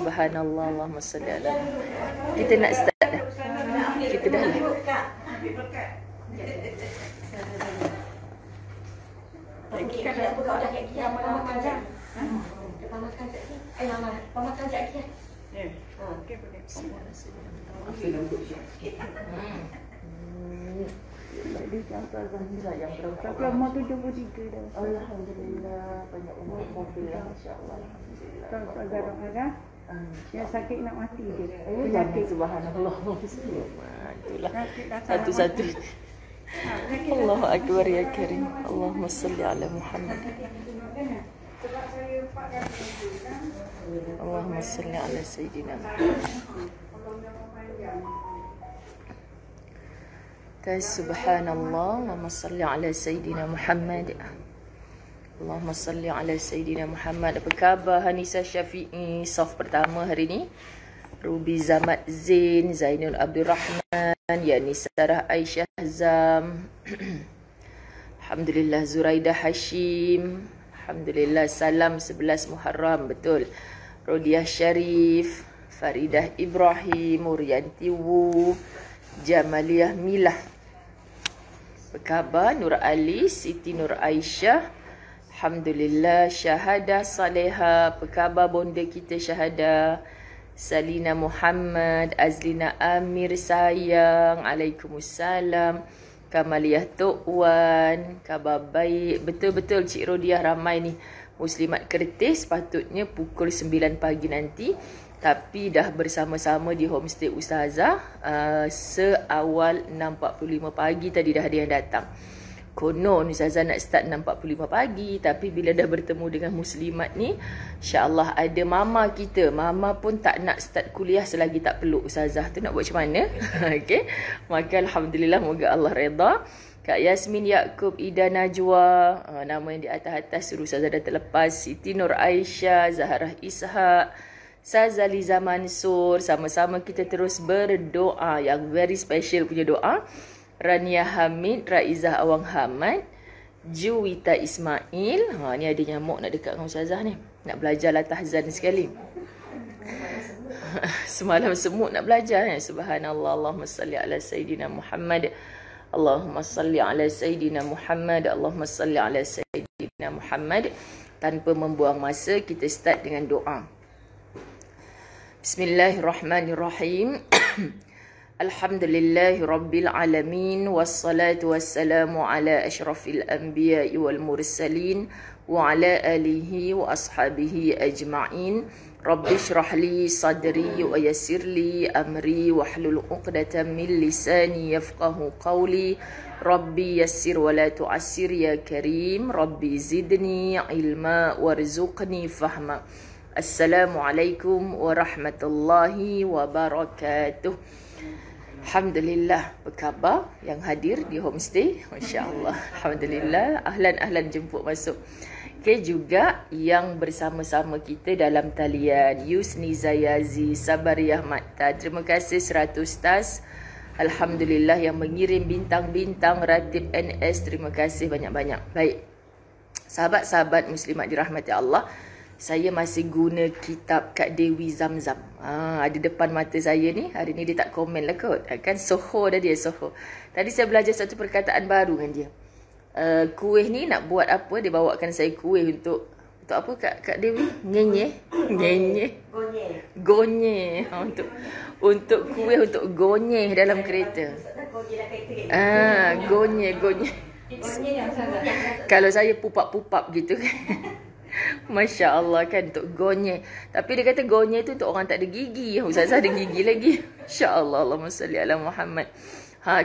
Subhanallah, Allahumma salli ala. Kita nak start dah. Kita dah lah. Kita dah buka dah kat kia makan dah. Kita makan kat kia. Mama makan kat kia. Ya. Okey boleh. Jadi contoh Zahira yang berapa? Tapi umur 73 dah. Alhamdulillah, banyak umur mobil insya-Allah. Alhamdulillah. Tak agak-agak. Dia sakit nak mati dia. Penyakit subhanallah. Itulah. Satu-satu. Allahu akbar ya karim. Allahumma salli ala Muhammad. Allahumma salli ala sayyidina Muhammad. Subhanallah, Allahumma salli ala sayyidina Muhammad. Allahumma salli ala sayyidina Muhammad. Apa khabar Hanisa Syafi'i? Saf pertama hari ni. Ruby Zamad Zain, Zainul Abdul Rahman, Yani Sarah Aisyah Zam. Alhamdulillah Zuraidah Hashim. Alhamdulillah Salam 11 Muharram, betul. Rodiah Sharif, Faridah Ibrahim, Murianti Wu, Jamaliyah Milah. Apa khabar Nur Ali, Siti Nur Aisyah. Alhamdulillah Syahadah Saleha. Apa khabar bonda kita Syahadah? Salina Muhammad, Azlina Amir sayang. Waalaikumsalam. Kamaliyah Tok Wan, khabar baik. Betul-betul Cik Rodiah, ramai ni Muslimat Kertis. Sepatutnya pukul 9 pagi nanti, tapi dah bersama-sama di homestay Ustazah seawal 6.45 pagi tadi dah ada yang datang. Konon Ustazah nak start 6.45 pagi, tapi bila dah bertemu dengan Muslimat ni, insya-Allah ada mama kita. Mama pun tak nak start kuliah selagi tak peluk Ustazah. Tu nak buat macam mana? Okey. Maka alhamdulillah, moga Allah redha. Kak Yasmin Yaakob, Ida Najwa, nama yang di atas-atas suruh Ustazah dah terlepas. Siti Nur Aisyah, Zahrah Ishak, Sazaliza Mansur. Sama-sama kita terus berdoa yang very special punya doa. Rania Hamid, Raizah Awang Hamad, Juwita Ismail. Ni ada nyamuk nak dekat dengan Ustazah ni. Nak belajar lah tahzan sekali. Semalam semut nak belajar ni. Subhanallah, Allahumma salli ala Sayyidina Muhammad. Allahumma salli ala Sayyidina Muhammad. Allahumma salli ala Sayyidina Muhammad. Tanpa membuang masa, kita start dengan doa. Bismillahirrahmanirrahim. Alhamdulillahi Rabbil Alamin. Wassalatu wassalamu ala ashrafil anbiya'i wal mursalin. Wa ala alihi wa ashabihi ajma'in. Rabbi shrah li sadri wa yassir li amri. Wahlul uqdatan min lisani yafqahu qawli. Rabbi yassir wa la tu'assir ya karim. Rabbi zidni ilma warzuqni fahma. Assalamualaikum warahmatullahi wabarakatuh. Alhamdulillah, berkhabar yang hadir di homestay. Masya Allah. Alhamdulillah. Ahlan-ahlan jemput masuk. Okay, juga yang bersama-sama kita dalam talian. Yusni Zayazi, Sabariyah Makta. Terima kasih 100 tas. Alhamdulillah yang mengirim bintang-bintang Ratib NS. Terima kasih banyak-banyak. Baik. Sahabat-sahabat muslimat dirahmati Allah. Saya masih guna kitab Kak Dewi Zamzam. Ada depan mata saya ni. Hari ni dia tak komen lah kot. Kan Soho dah dia, Soho. Tadi saya belajar satu perkataan baru dengan dia. Kuih ni nak buat apa? Dia bawakan saya kuih untuk apa Kak Dewi? Nyenye. Gonye. Untuk kuih untuk gonye dalam kereta. Gonye. Kalau saya pupap-pupap gitu kan. Masya Allah kan, untuk gonye. Tapi dia kata gonye tu untuk orang tak ada gigi. Ustazah ada gigi lagi. Masya Allah, Allahumma salli ala Muhammad.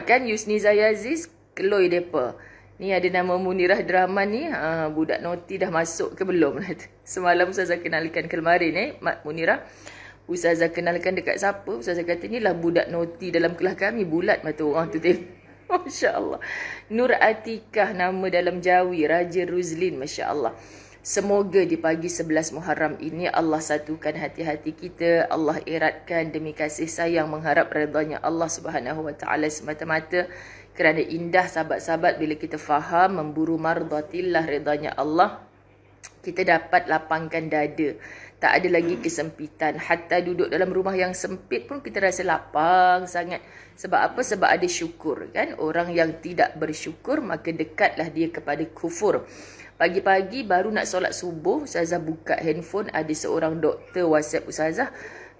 Kan Yusni Zayaziz, keloi depa. Ni ada nama Munirah Draman ni. Budak noti dah masuk ke belum? Semalam Ustazah kenalkan kemarin Mak Munirah. Ustazah kenalkan dekat siapa? Ustazah kata ni lah budak noti dalam kelas kami. Bulat mata orang tu tengok. Masya Allah. Nur Atikah nama dalam Jawi. Raja Ruzlin. Masya Allah. Semoga di pagi 11 Muharram ini Allah satukan hati-hati kita. Allah eratkan demi kasih sayang, mengharap redanya Allah Subhanahu Wa Taala semata-mata. Kerana indah sahabat-sahabat bila kita faham memburu mardatillah, redanya Allah. Kita dapat lapangkan dada. Tak ada lagi kesempitan. Hatta duduk dalam rumah yang sempit pun kita rasa lapang sangat. Sebab apa? Sebab ada syukur, kan? Orang yang tidak bersyukur, maka dekatlah dia kepada kufur. Pagi-pagi baru nak solat subuh, Ustazah buka handphone, ada seorang doktor WhatsApp Ustazah.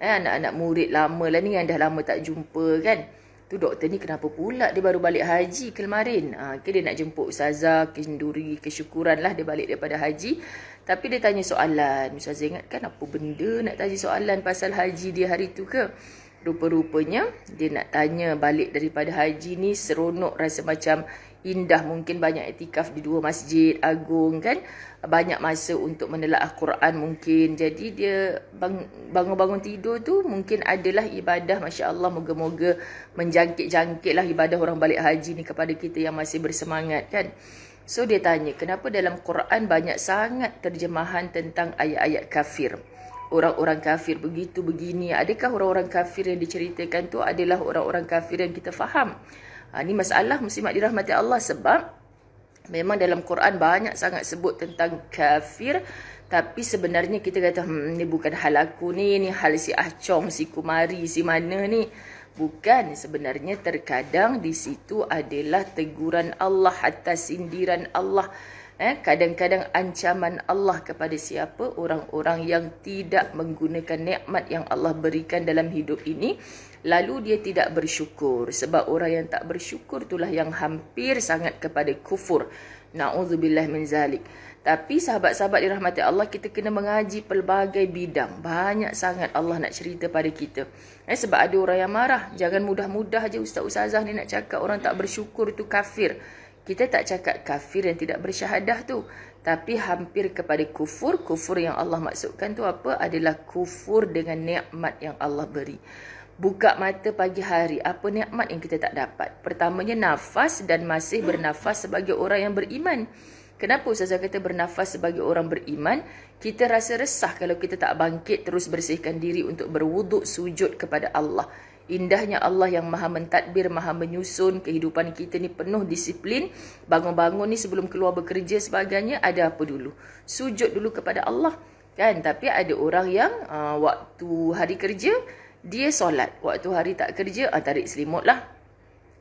Anak-anak murid lama lah ni yang dah lama tak jumpa, kan? Tu doktor ni kenapa pula dia baru balik haji kemarin. Dia nak jemput Ustazah, kenduri kesyukuran lah dia balik daripada haji. Tapi dia tanya soalan. Ustazah ingatkan apa benda nak tanya soalan pasal haji dia hari tu ke? Rupa-rupanya dia nak tanya balik daripada haji ni seronok, rasa macam indah. Mungkin banyak iktikaf di 2 masjid agung, kan? Banyak masa untuk menelaah Al-Quran mungkin. Jadi dia bangun-bangun tidur tu mungkin adalah ibadah. Masya Allah, moga-moga menjangkit-jangkit lah ibadah orang balik haji ni kepada kita yang masih bersemangat, kan? So dia tanya, kenapa dalam Quran banyak sangat terjemahan tentang ayat-ayat kafir? Orang-orang kafir begitu begini. Adakah orang-orang kafir yang diceritakan tu adalah orang-orang kafir yang kita faham? Ini masalah muslimat dirahmati Allah, sebab memang dalam Quran banyak sangat sebut tentang kafir. Tapi sebenarnya kita kata, ni bukan hal aku ni hal si Ahcong, si Kumari, si mana ni. Bukan, sebenarnya terkadang di situ adalah teguran Allah, hatta sindiran Allah. Kadang-kadang ancaman Allah kepada siapa? Orang-orang yang tidak menggunakan nikmat yang Allah berikan dalam hidup ini, lalu dia tidak bersyukur. Sebab orang yang tak bersyukur itulah yang hampir sangat kepada kufur. Na'udzubillah min zalik. Tapi sahabat-sahabat dirahmati Allah, kita kena mengaji pelbagai bidang. Banyak sangat Allah nak cerita pada kita. Sebab ada orang yang marah. Jangan mudah-mudah je ustaz-ustazah ni nak cakap orang tak bersyukur itu kafir. Kita tak cakap kafir yang tidak bersyahadah tu. Tapi hampir kepada kufur. Kufur yang Allah maksudkan tu apa? Adalah kufur dengan nikmat yang Allah beri. Buka mata pagi hari, apa nikmat yang kita tak dapat? Pertamanya nafas dan masih bernafas sebagai orang yang beriman. Kenapa Ustazah kata bernafas sebagai orang beriman? Kita rasa resah kalau kita tak bangkit terus bersihkan diri untuk berwuduk sujud kepada Allah. Indahnya Allah yang maha mentadbir, maha menyusun kehidupan kita ni penuh disiplin. Bangun-bangun ni sebelum keluar bekerja sebagainya, ada apa dulu? Sujud dulu kepada Allah, kan? Tapi ada orang yang waktu hari kerja dia solat, waktu hari tak kerja tarik selimut lah,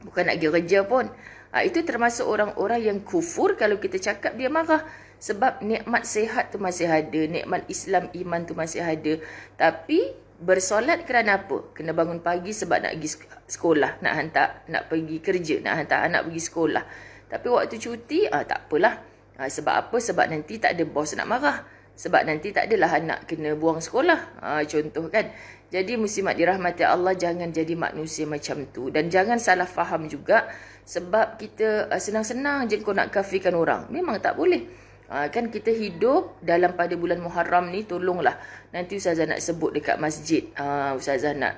bukan nak pergi kerja pun. Itu termasuk orang-orang yang kufur. Kalau kita cakap dia marah, sebab nikmat sehat tu masih ada, nikmat Islam iman tu masih ada. Tapi bersolat kerana apa? Kena bangun pagi sebab nak pergi sekolah, nak pergi kerja, nak hantar anak pergi sekolah. Tapi waktu cuti tak apalah. Sebab apa? Sebab nanti tak ada bos nak marah. Sebab nanti tak adalah anak kena buang sekolah. Contoh, kan? Jadi muslimat dirahmati Allah, jangan jadi manusia macam tu. Dan jangan salah faham juga. Sebab kita senang-senang je kau nak kafirkan orang. Memang tak boleh. Kan kita hidup dalam pada bulan Muharram ni, tolonglah. Nanti Ustazah nak sebut dekat masjid. Ustazah nak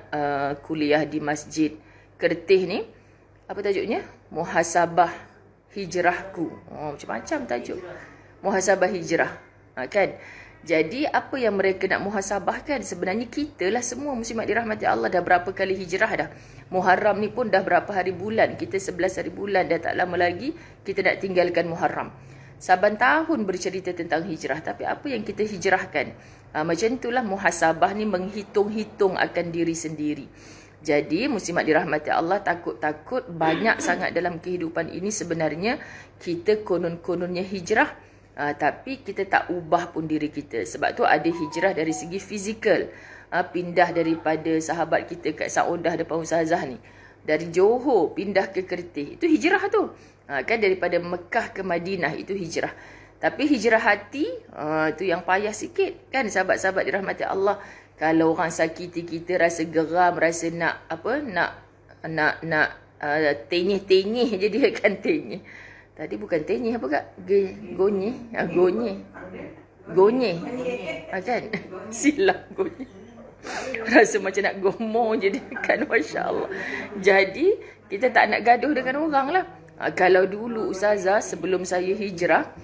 kuliah di masjid Kertih ni. Apa tajuknya? Muhasabah Hijrahku. Macam-macam tajuk. Muhasabah Hijrah. Kan? Jadi apa yang mereka nak muhasabahkan? Sebenarnya kita lah semua muslimat dirahmati Allah. Dah berapa kali hijrah dah. Muharram ni pun dah berapa hari bulan. Kita 11 hari bulan. Dah tak lama lagi kita nak tinggalkan Muharram. Saban tahun bercerita tentang hijrah. Tapi apa yang kita hijrahkan? Macam itulah muhasabah ni, menghitung-hitung akan diri sendiri. Jadi muslimat dirahmati Allah, takut-takut banyak sangat dalam kehidupan ini sebenarnya kita konon-kononnya hijrah. Tapi kita tak ubah pun diri kita. Sebab tu ada hijrah dari segi fizikal. Pindah daripada sahabat kita kat Saudah depan Ustazah ni, dari Johor pindah ke Kertih. Itu hijrah tu. Kan daripada Mekah ke Madinah, itu hijrah. Tapi hijrah hati, tu yang payah sikit. Kan sahabat-sahabat dirahmati Allah. Kalau orang sakiti kita, rasa geram, rasa nak tenyih-tenyih je dia akan tenyih. Tadi bukan tenyih apa kak? Gonyeh. Gonyeh. Kan? Silap gonyeh. Rasa macam nak gomoh je dia kan. Masya Allah. Jadi kita tak nak gaduh dengan orang lah. Kalau dulu Ustazah sebelum saya hijrah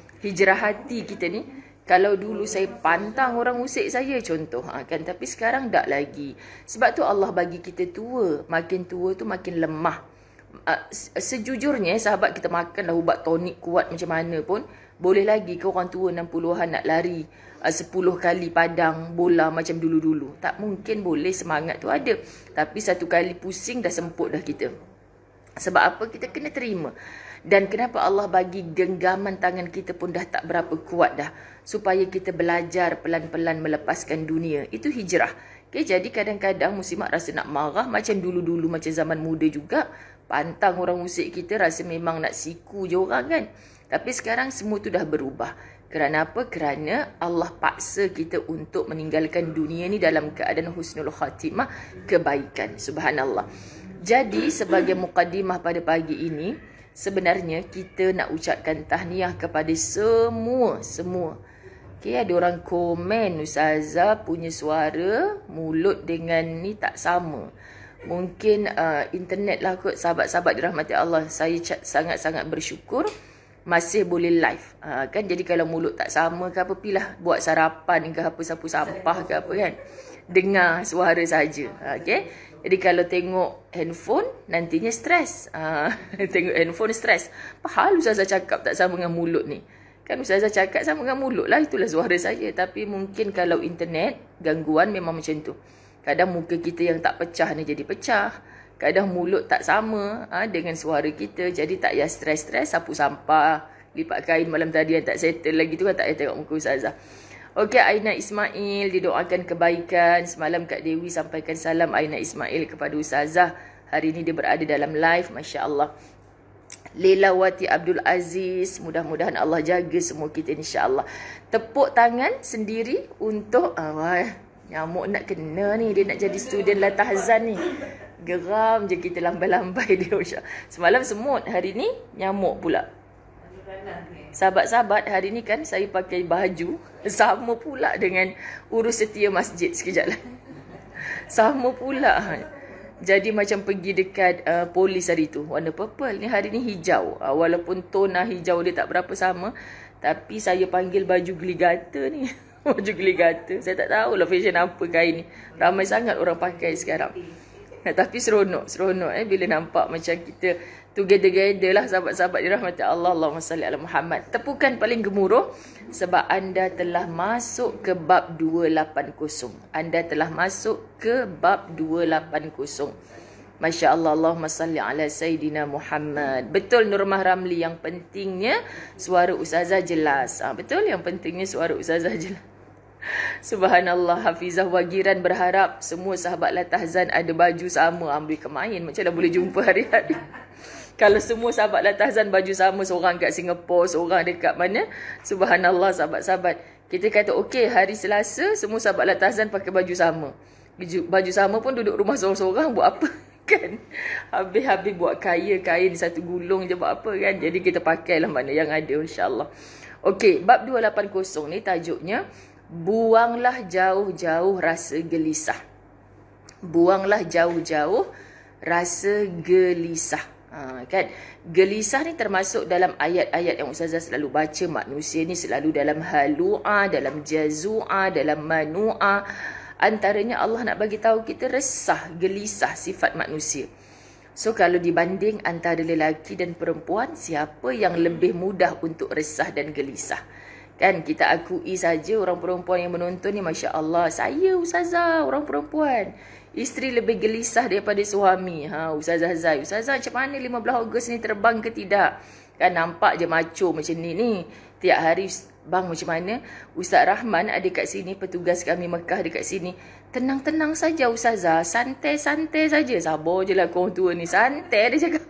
hati kita ni, kalau dulu saya pantang orang usik saya contoh kan, tapi sekarang tak lagi. Sebab tu Allah bagi kita tua. Makin tua tu makin lemah. Sejujurnya sahabat, kita makanlah ubat tonik kuat macam mana pun, boleh lagi ke orang tua 60-an nak lari 10 kali padang bola macam dulu-dulu. Tak mungkin boleh, semangat tu ada. Tapi satu kali pusing dah semput dah kita. Sebab apa? Kita kena terima. Dan kenapa Allah bagi genggaman tangan kita pun dah tak berapa kuat dah. Supaya kita belajar pelan-pelan melepaskan dunia. Itu hijrah. Okay, jadi kadang-kadang muslimat rasa nak marah macam dulu-dulu, macam zaman muda juga. Pantang orang musik kita, rasa memang nak siku je orang kan. Tapi sekarang semua tu dah berubah. Kerana apa? Kerana Allah paksa kita untuk meninggalkan dunia ni dalam keadaan husnul khatimah, kebaikan. Subhanallah. Jadi sebagai muqaddimah pada pagi ini, sebenarnya kita nak ucapkan tahniah kepada semua. Okay, ada orang komen, Ustazah punya suara, mulut dengan ni tak sama. Mungkin internet lah kot, sahabat-sahabat dirahmati Allah. Saya sangat-sangat bersyukur masih boleh live. Kan, jadi kalau mulut tak sama ke apa, pilah buat sarapan ke apa, sapu sampah ke apa kan. Dengar suara saja. Okay. Jadi kalau tengok handphone, nantinya stres. Tengok handphone stres. Apa hal Ustazah cakap tak sama dengan mulut ni? Kan Ustazah cakap sama dengan mulut lah, itulah suara saya. Tapi mungkin kalau internet, gangguan memang macam tu. Kadang muka kita yang tak pecah ni jadi pecah. Kadang mulut tak sama dengan suara kita. Jadi tak payah stres-stres, sapu sampah, lipat kain malam tadi yang tak settle lagi tu kan, tak payah tengok muka Ustazah. Okey, Aina Ismail didoakan kebaikan. Semalam Kak Dewi sampaikan salam Aina Ismail kepada Ustazah. Hari ini dia berada dalam live, Masya Allah. Lelawati Abdul Aziz, mudah-mudahan Allah jaga semua kita insya-Allah. Tepuk tangan sendiri untuk nyamuk nak kena ni, dia nak jadi student Latahzan ni. Geram je kita lambai-lambai dia. Semalam semut, hari ni nyamuk pula. Sahabat-sahabat, hari ni kan saya pakai baju sama pula dengan urus setia masjid sekejap lah. Sama pula. Jadi macam pergi dekat polis hari tu, warna purple. Ni hari ni hijau. Walaupun tona hijau dia tak berapa sama, tapi saya panggil baju geligata ni. Baju geligata. Saya tak tahulah fashion apa kain ni. Ramai sangat orang pakai sekarang. Tapi seronok bila nampak macam kita together lah, sahabat-sahabat dirahmati Allah. Allahumma salli ala Muhammad. Tepukan paling gemuruh sebab anda telah masuk ke bab 280. Anda telah masuk ke bab 280. Masya Allah. Allahumma salli ala Sayyidina Muhammad. Betul Nurmah Ramli, yang pentingnya suara Ustazah jelas. Betul, yang pentingnya suara Ustazah jelas. Subhanallah. Hafizah Wagiran berharap semua sahabat Latahzan ada baju sama. Ambil kemain, macam dah boleh jumpa hari-hari. Kalau semua sahabat Latahzan baju sama, seorang kat Singapura, seorang dekat mana, subhanallah sahabat-sahabat. Kita kata okey, hari Selasa semua sahabat Latahzan pakai baju sama. Baju sama pun duduk rumah seorang-seorang buat apa kan? Habis-habis buat kain satu gulung je buat apa kan? Jadi kita pakailah mana yang ada, insya-Allah. Okey, bab 280 ni tajuknya, buanglah jauh-jauh rasa gelisah. Buanglah jauh-jauh rasa gelisah. Kan, gelisah ni termasuk dalam ayat-ayat yang Ustazah selalu baca. Manusia ni selalu dalam halu'a, dalam jazu'a, dalam manu'a. Antaranya Allah nak bagi tahu kita resah, gelisah, sifat manusia. So kalau dibanding antara lelaki dan perempuan, siapa yang lebih mudah untuk resah dan gelisah? Kan kita akui saja orang perempuan yang menonton ni, Masya Allah, saya Ustazah orang perempuan, isteri lebih gelisah daripada suami. Ustazah Zai, Ustazah macam mana 15 Ogos ni terbang ke tidak? Kan nampak je macho macam ni. Tiap hari, bang macam mana? Ustaz Rahman ada kat sini, petugas kami Mekah dekat sini. Tenang-tenang saja Ustazah, santai-santai saja. Sabar je lah korang tua ni, santai dia cakap.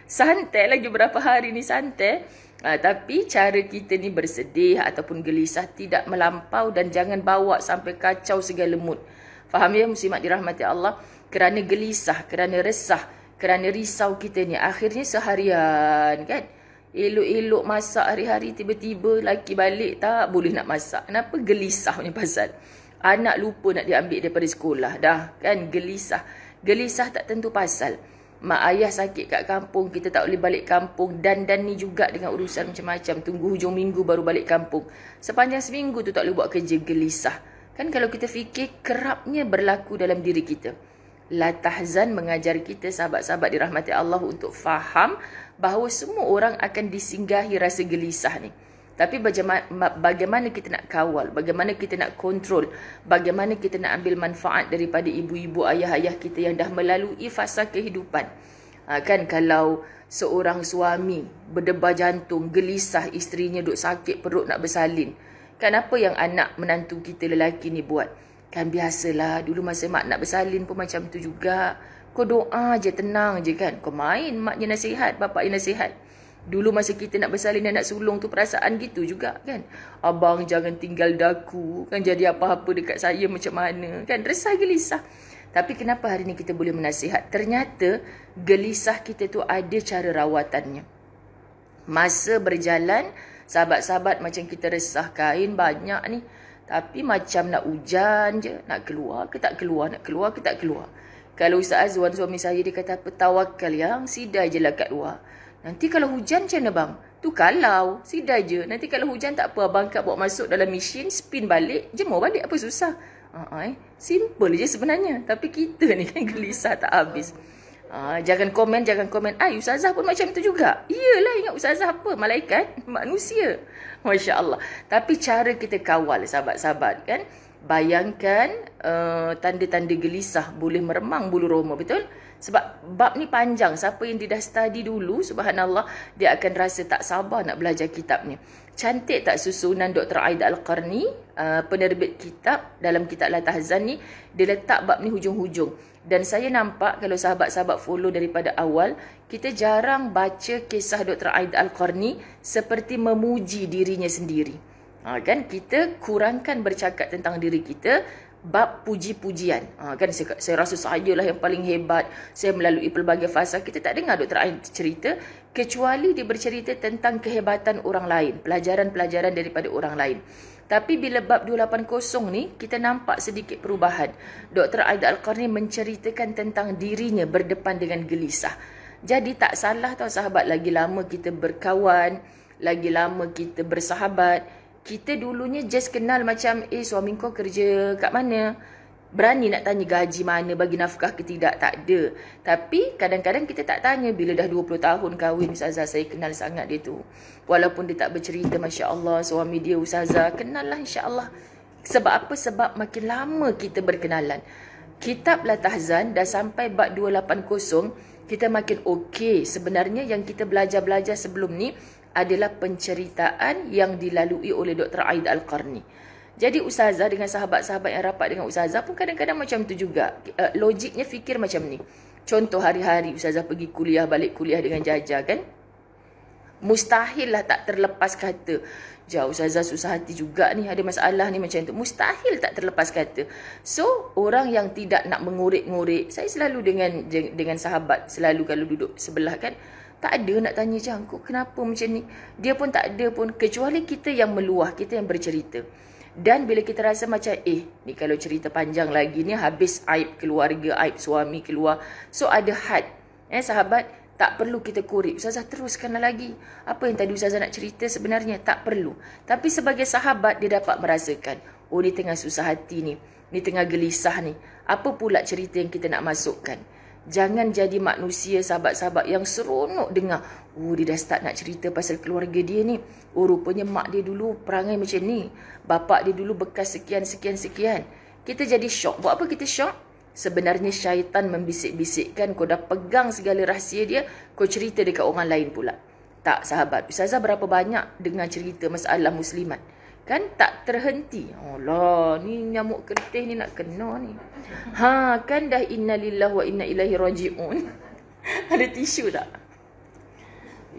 Santai lagi berapa hari ni santai. Tapi cara kita ni bersedih ataupun gelisah tidak melampau dan jangan bawa sampai kacau segala mood. Faham ya muslimat dirahmati Allah? Kerana gelisah, kerana resah, kerana risau kita ni, akhirnya seharian kan, elok-elok masak hari-hari, tiba-tiba laki balik tak boleh nak masak. Kenapa? Gelisah punya pasal. Anak lupa nak diambil daripada sekolah dah kan, gelisah. Gelisah tak tentu pasal. Mak ayah sakit kat kampung, kita tak boleh balik kampung. Dan ni juga dengan urusan macam-macam. Tunggu hujung minggu baru balik kampung. Sepanjang seminggu tu tak boleh buat kerja, gelisah. Kan kalau kita fikir, kerapnya berlaku dalam diri kita. La tahzan mengajar kita sahabat-sahabat dirahmati Allah untuk faham bahawa semua orang akan disinggahi rasa gelisah ni. Tapi bagaimana kita nak kawal, bagaimana kita nak kontrol, bagaimana kita nak ambil manfaat daripada ibu-ibu, ayah-ayah kita yang dah melalui fasa kehidupan. Kan kalau seorang suami berdebar jantung, gelisah, isterinya duk sakit perut nak bersalin. Kan apa yang anak menantu kita lelaki ni buat? Kan biasalah, dulu masa mak nak bersalin pun macam tu juga. Kau doa je, tenang je kan. Kau main, maknya nasihat, bapaknya nasihat. Dulu masa kita nak bersalin dan nak sulung tu perasaan gitu juga kan. Abang jangan tinggal daku, kan jadi apa-apa dekat saya macam mana. Kan resah gelisah. Tapi kenapa hari ni kita boleh menasihat? Ternyata gelisah kita tu ada cara rawatannya. Masa berjalan, sahabat-sahabat macam kita resah kain banyak ni. Tapi macam nak hujan je, nak keluar ke tak keluar, nak keluar ke tak keluar. Kalau Ustaz Azwan suami saya dia kata apa, tawakal yang sidai je lah kat luar. Nanti kalau hujan macam mana bang? Tu kalau, sidai je. Nanti kalau hujan tak apa, abang kat bawa masuk dalam mesin, spin balik, jemur balik, apa susah? Simple je sebenarnya. Tapi kita ni kan gelisah tak habis. Jangan komen. Ustazah pun macam tu juga. Iyalah, ingat ustazah apa? Malaikat? Manusia. Masya Allah. Tapi cara kita kawal sahabat-sahabat kan. Bayangkan tanda-tanda gelisah boleh meremang bulu roma, betul? Sebab bab ni panjang. Siapa yang dia dah study dulu, subhanallah, dia akan rasa tak sabar nak belajar kitab ni. Cantik tak susunan Dr. Aida Al-Qarni, penerbit kitab dalam kitab La Tahzan ni, dia letak bab ni hujung-hujung. Dan saya nampak kalau sahabat-sahabat follow daripada awal, kita jarang baca kisah Dr. Aida Al-Qarni seperti memuji dirinya sendiri. Kan kita kurangkan bercakap tentang diri kita, bab puji-pujian. Kan saya rasa saya lah yang paling hebat, saya melalui pelbagai fasa. Kita tak dengar Dr. Ain cerita, kecuali dia bercerita tentang kehebatan orang lain, pelajaran-pelajaran daripada orang lain. Tapi bila bab 280 ni, kita nampak sedikit perubahan. Dr. Aida Al-Qarni menceritakan tentang dirinya berdepan dengan gelisah. Jadi tak salah tau sahabat, lagi lama kita berkawan, lagi lama kita bersahabat, kita dulunya just kenal macam, suami kau kerja kat mana? Berani nak tanya gaji mana, bagi nafkah ke tidak? Tak ada. Tapi kadang-kadang kita tak tanya. Bila dah 20 tahun kahwin, Ustazah saya kenal sangat dia tu. Walaupun dia tak bercerita, Masya Allah, suami dia Ustazah, kenal lah insya Allah. Sebab apa? Sebab makin lama kita berkenalan. Kitab La Tahzan dah sampai bab 280, kita makin okey. Sebenarnya yang kita belajar-belajar sebelum ni adalah penceritaan yang dilalui oleh Dr. Aida Al-Qarni. Jadi Ustazah dengan sahabat-sahabat yang rapat dengan Ustazah pun kadang-kadang macam tu juga. Logiknya fikir macam ni. Contoh hari-hari Ustazah pergi kuliah, balik kuliah dengan Jaja kan. Mustahil lah tak terlepas kata, jauh Ustazah susah hati juga ni, ada masalah ni macam tu. Mustahil tak terlepas kata. So, orang yang tidak nak mengorek-ngorek, saya selalu dengan sahabat, selalu kalau duduk sebelah kan, tak ada nak tanya jangkuk kenapa macam ni. Dia pun tak ada pun, kecuali kita yang meluah, kita yang bercerita. Dan bila kita rasa macam, ni kalau cerita panjang lagi ni, habis aib keluarga, aib suami keluar. So ada had. Sahabat, tak perlu kita korek. Ustazah teruskanlah lagi. Apa yang tadi Ustazah nak cerita sebenarnya tak perlu. Tapi sebagai sahabat, dia dapat merasakan, ni tengah susah hati ni tengah gelisah ni. Apa pula cerita yang kita nak masukkan? Jangan jadi manusia sahabat-sahabat yang seronok dengar. Dia dah start nak cerita pasal keluarga dia ni. Rupanya mak dia dulu perangai macam ni. Bapak dia dulu bekas sekian. Kita jadi syok. Buat apa kita syok? Sebenarnya syaitan membisik-bisikkan, kau dah pegang segala rahsia dia, kau cerita dekat orang lain pula. Tak sahabat. Ustazah berapa banyak dengar cerita masalah muslimat. Kan tak terhenti. Allah, ni nyamuk kertih ni nak kena ni. Kan dah innalillahi wa inna ilaihi raji'un. Ada tisu tak?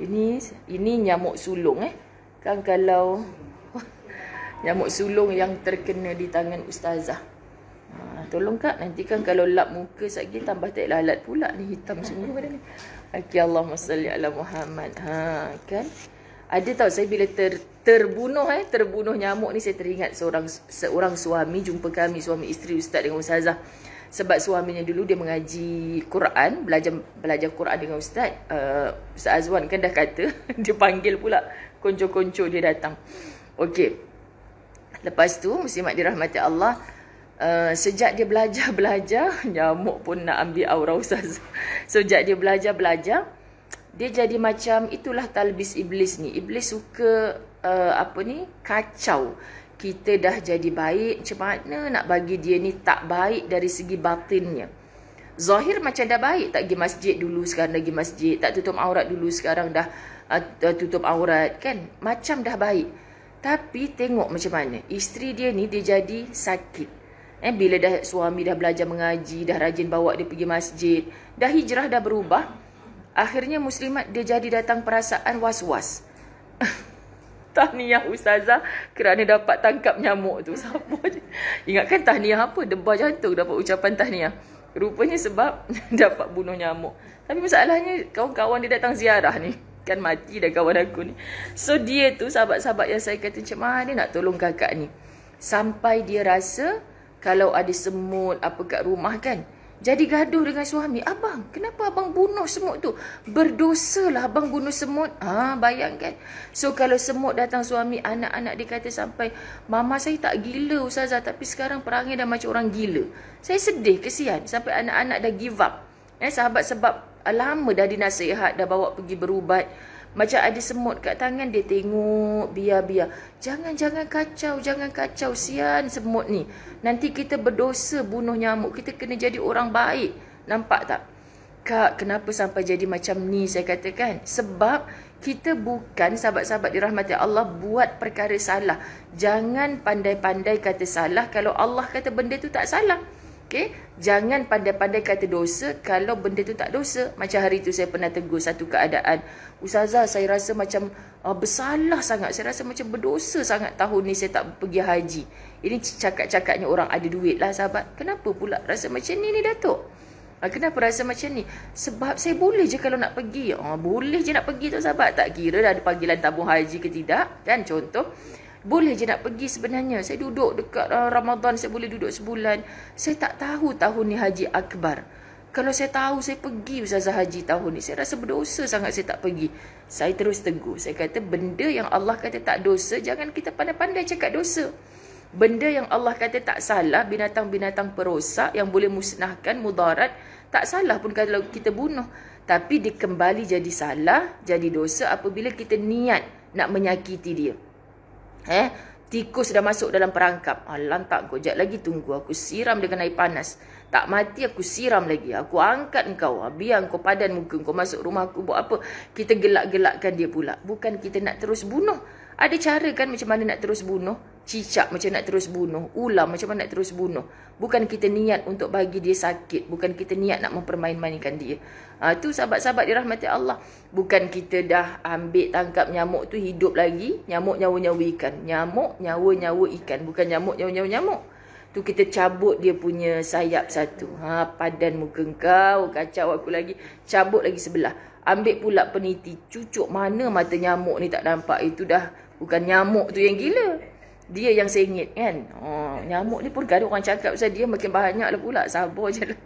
Ini nyamuk sulung Kan kalau nyamuk sulung yang terkena di tangan Ustazah. Tolong Kak, nanti kan kalau lap muka sekali tambah tak lalat pula ni, hitam semua pada ni. Okay, Allahumma salli ala Muhammad. Kan? Ada tahu saya bila terbunuh nyamuk ni, saya teringat seorang suami jumpa kami, suami isteri Ustaz dengan Ustazah. Sebab suaminya dulu dia mengaji Quran, belajar Quran dengan Ustaz. Ustaz Azwan kan dah kata, dia panggil pula konco-konco dia datang. Okey. Lepas tu muslimat dirahmati Allah, Sejak dia belajar, nyamuk pun nak ambil aura ustazah. Sejak dia belajar, dia jadi macam, itulah talbis iblis ni. Iblis suka kacau. Kita dah jadi baik, macam mana nak bagi dia ni tak baik dari segi batinnya. Zahir macam dah baik, tak pergi masjid dulu, sekarang dah pergi masjid. Tak tutup aurat dulu, sekarang dah tutup aurat, kan? Macam dah baik. Tapi tengok macam mana, isteri dia ni dia jadi sakit. Bila dah suami dah belajar mengaji, dah rajin bawa dia pergi masjid, dah hijrah, dah berubah, akhirnya muslimat dia jadi datang perasaan was-was. Tahniah ustazah kerana dapat tangkap nyamuk tu. Siapa je? Ingatkan tahniah apa? Debar jantung dapat ucapan tahniah. Rupanya sebab dapat bunuh nyamuk. Tapi masalahnya kawan-kawan dia datang ziarah ni. Kan mati dah kawan aku ni. So dia tu sahabat-sahabat yang saya kata macam mana nak tolong kakak ni. Sampai dia rasa kalau ada semut apa kat rumah kan, jadi gaduh dengan suami. Abang, kenapa abang bunuh semut tu? Berdosalah abang bunuh semut. Bayangkan. So kalau semut datang suami, anak-anak dia kata sampai, mama saya tak gila ustazah, tapi sekarang perangai dah macam orang gila. Saya sedih, kesian. Sampai anak-anak dah give up. Sahabat sebab lama dah dinasihat, dah bawa pergi berubat. Macam ada semut kat tangan, dia tengok, biar-biar. Jangan kacau, sian semut ni. Nanti kita berdosa bunuh nyamuk, kita kena jadi orang baik. Nampak tak? Kak, kenapa sampai jadi macam ni, saya katakan? Sebab kita bukan, sahabat-sahabat dirahmati Allah, buat perkara salah. Jangan pandai-pandai kata salah kalau Allah kata benda tu tak salah. Okay? Jangan pandai-pandai kata dosa kalau benda tu tak dosa. Macam hari tu saya pernah tegur satu keadaan. Ustazah, saya rasa macam bersalah sangat. Saya rasa macam berdosa sangat tahun ni saya tak pergi haji. Ini cakap-cakapnya orang ada duit lah sahabat. Kenapa pula rasa macam ni Datuk? Kenapa rasa macam ni? Sebab saya boleh je kalau nak pergi. Boleh je nak pergi tu sahabat. Tak kira dah ada panggilan tabung haji ke tidak. Kan contoh. Boleh je nak pergi sebenarnya. Saya duduk dekat Ramadan, saya boleh duduk sebulan. Saya tak tahu tahun ni haji akbar. Kalau saya tahu, saya pergi ustazah haji tahun ni. Saya rasa berdosa sangat saya tak pergi. Saya terus tegur. Saya kata benda yang Allah kata tak dosa, jangan kita pandai-pandai cakap dosa. Benda yang Allah kata tak salah, binatang-binatang perosak yang boleh musnahkan, mudarat, tak salah pun kalau kita bunuh. Tapi dia kembali jadi salah, jadi dosa apabila kita niat nak menyakiti dia. Tikus dah masuk dalam perangkap. Lantak kau, sekejap lagi tunggu. Aku siram dengan air panas. Tak mati aku siram lagi. Aku angkat engkau. Biar kau padan muka. Kau masuk rumah aku buat apa? Kita gelak-gelakkan dia pula. Bukan kita nak terus bunuh. Ada cara kan macam mana nak terus bunuh? Cicak macam nak terus bunuh. Ulam macam mana nak terus bunuh. Bukan kita niat untuk bagi dia sakit. Bukan kita niat nak mempermain-mainkan dia. Tu sahabat-sahabat dirahmati Allah. Bukan kita dah ambil tangkap nyamuk tu hidup lagi. Nyamuk nyawa-nyawa ikan. Nyamuk nyawa-nyawa ikan. Bukan nyamuk nyawa-nyawa nyamuk. Tu kita cabut dia punya sayap satu. Padan muka kau. Kacau aku lagi. Cabut lagi sebelah. Ambil pula peniti. Cucuk mana mata nyamuk ni tak nampak. Itu dah bukan nyamuk tu yang gila. Dia yang sengit kan. Nyamuk ni pun kan orang cakap pasal dia makin banyak lah pula. Sabar je lah.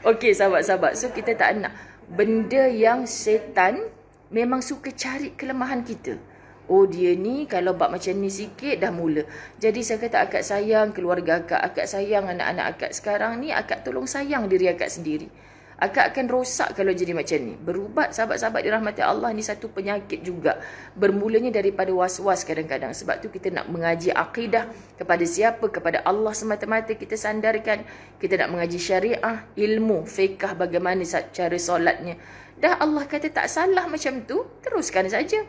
Okey sahabat-sahabat. So kita tak nak. Benda yang setan memang suka cari kelemahan kita. Dia ni kalau bab macam ni sikit dah mula. Jadi saya kata akak sayang keluarga akak. Akak sayang anak-anak akak. Sekarang ni akak tolong sayang diri akak sendiri. Akak akan rosak kalau jadi macam ni. Berubat sahabat-sahabat dirahmati Allah ni satu penyakit juga. Bermulanya daripada was-was kadang-kadang. Sebab tu kita nak mengaji akidah kepada siapa? Kepada Allah semata-mata kita sandarkan. Kita nak mengaji syariah, ilmu, fiqh bagaimana cara solatnya. Dah Allah kata tak salah macam tu, teruskan saja.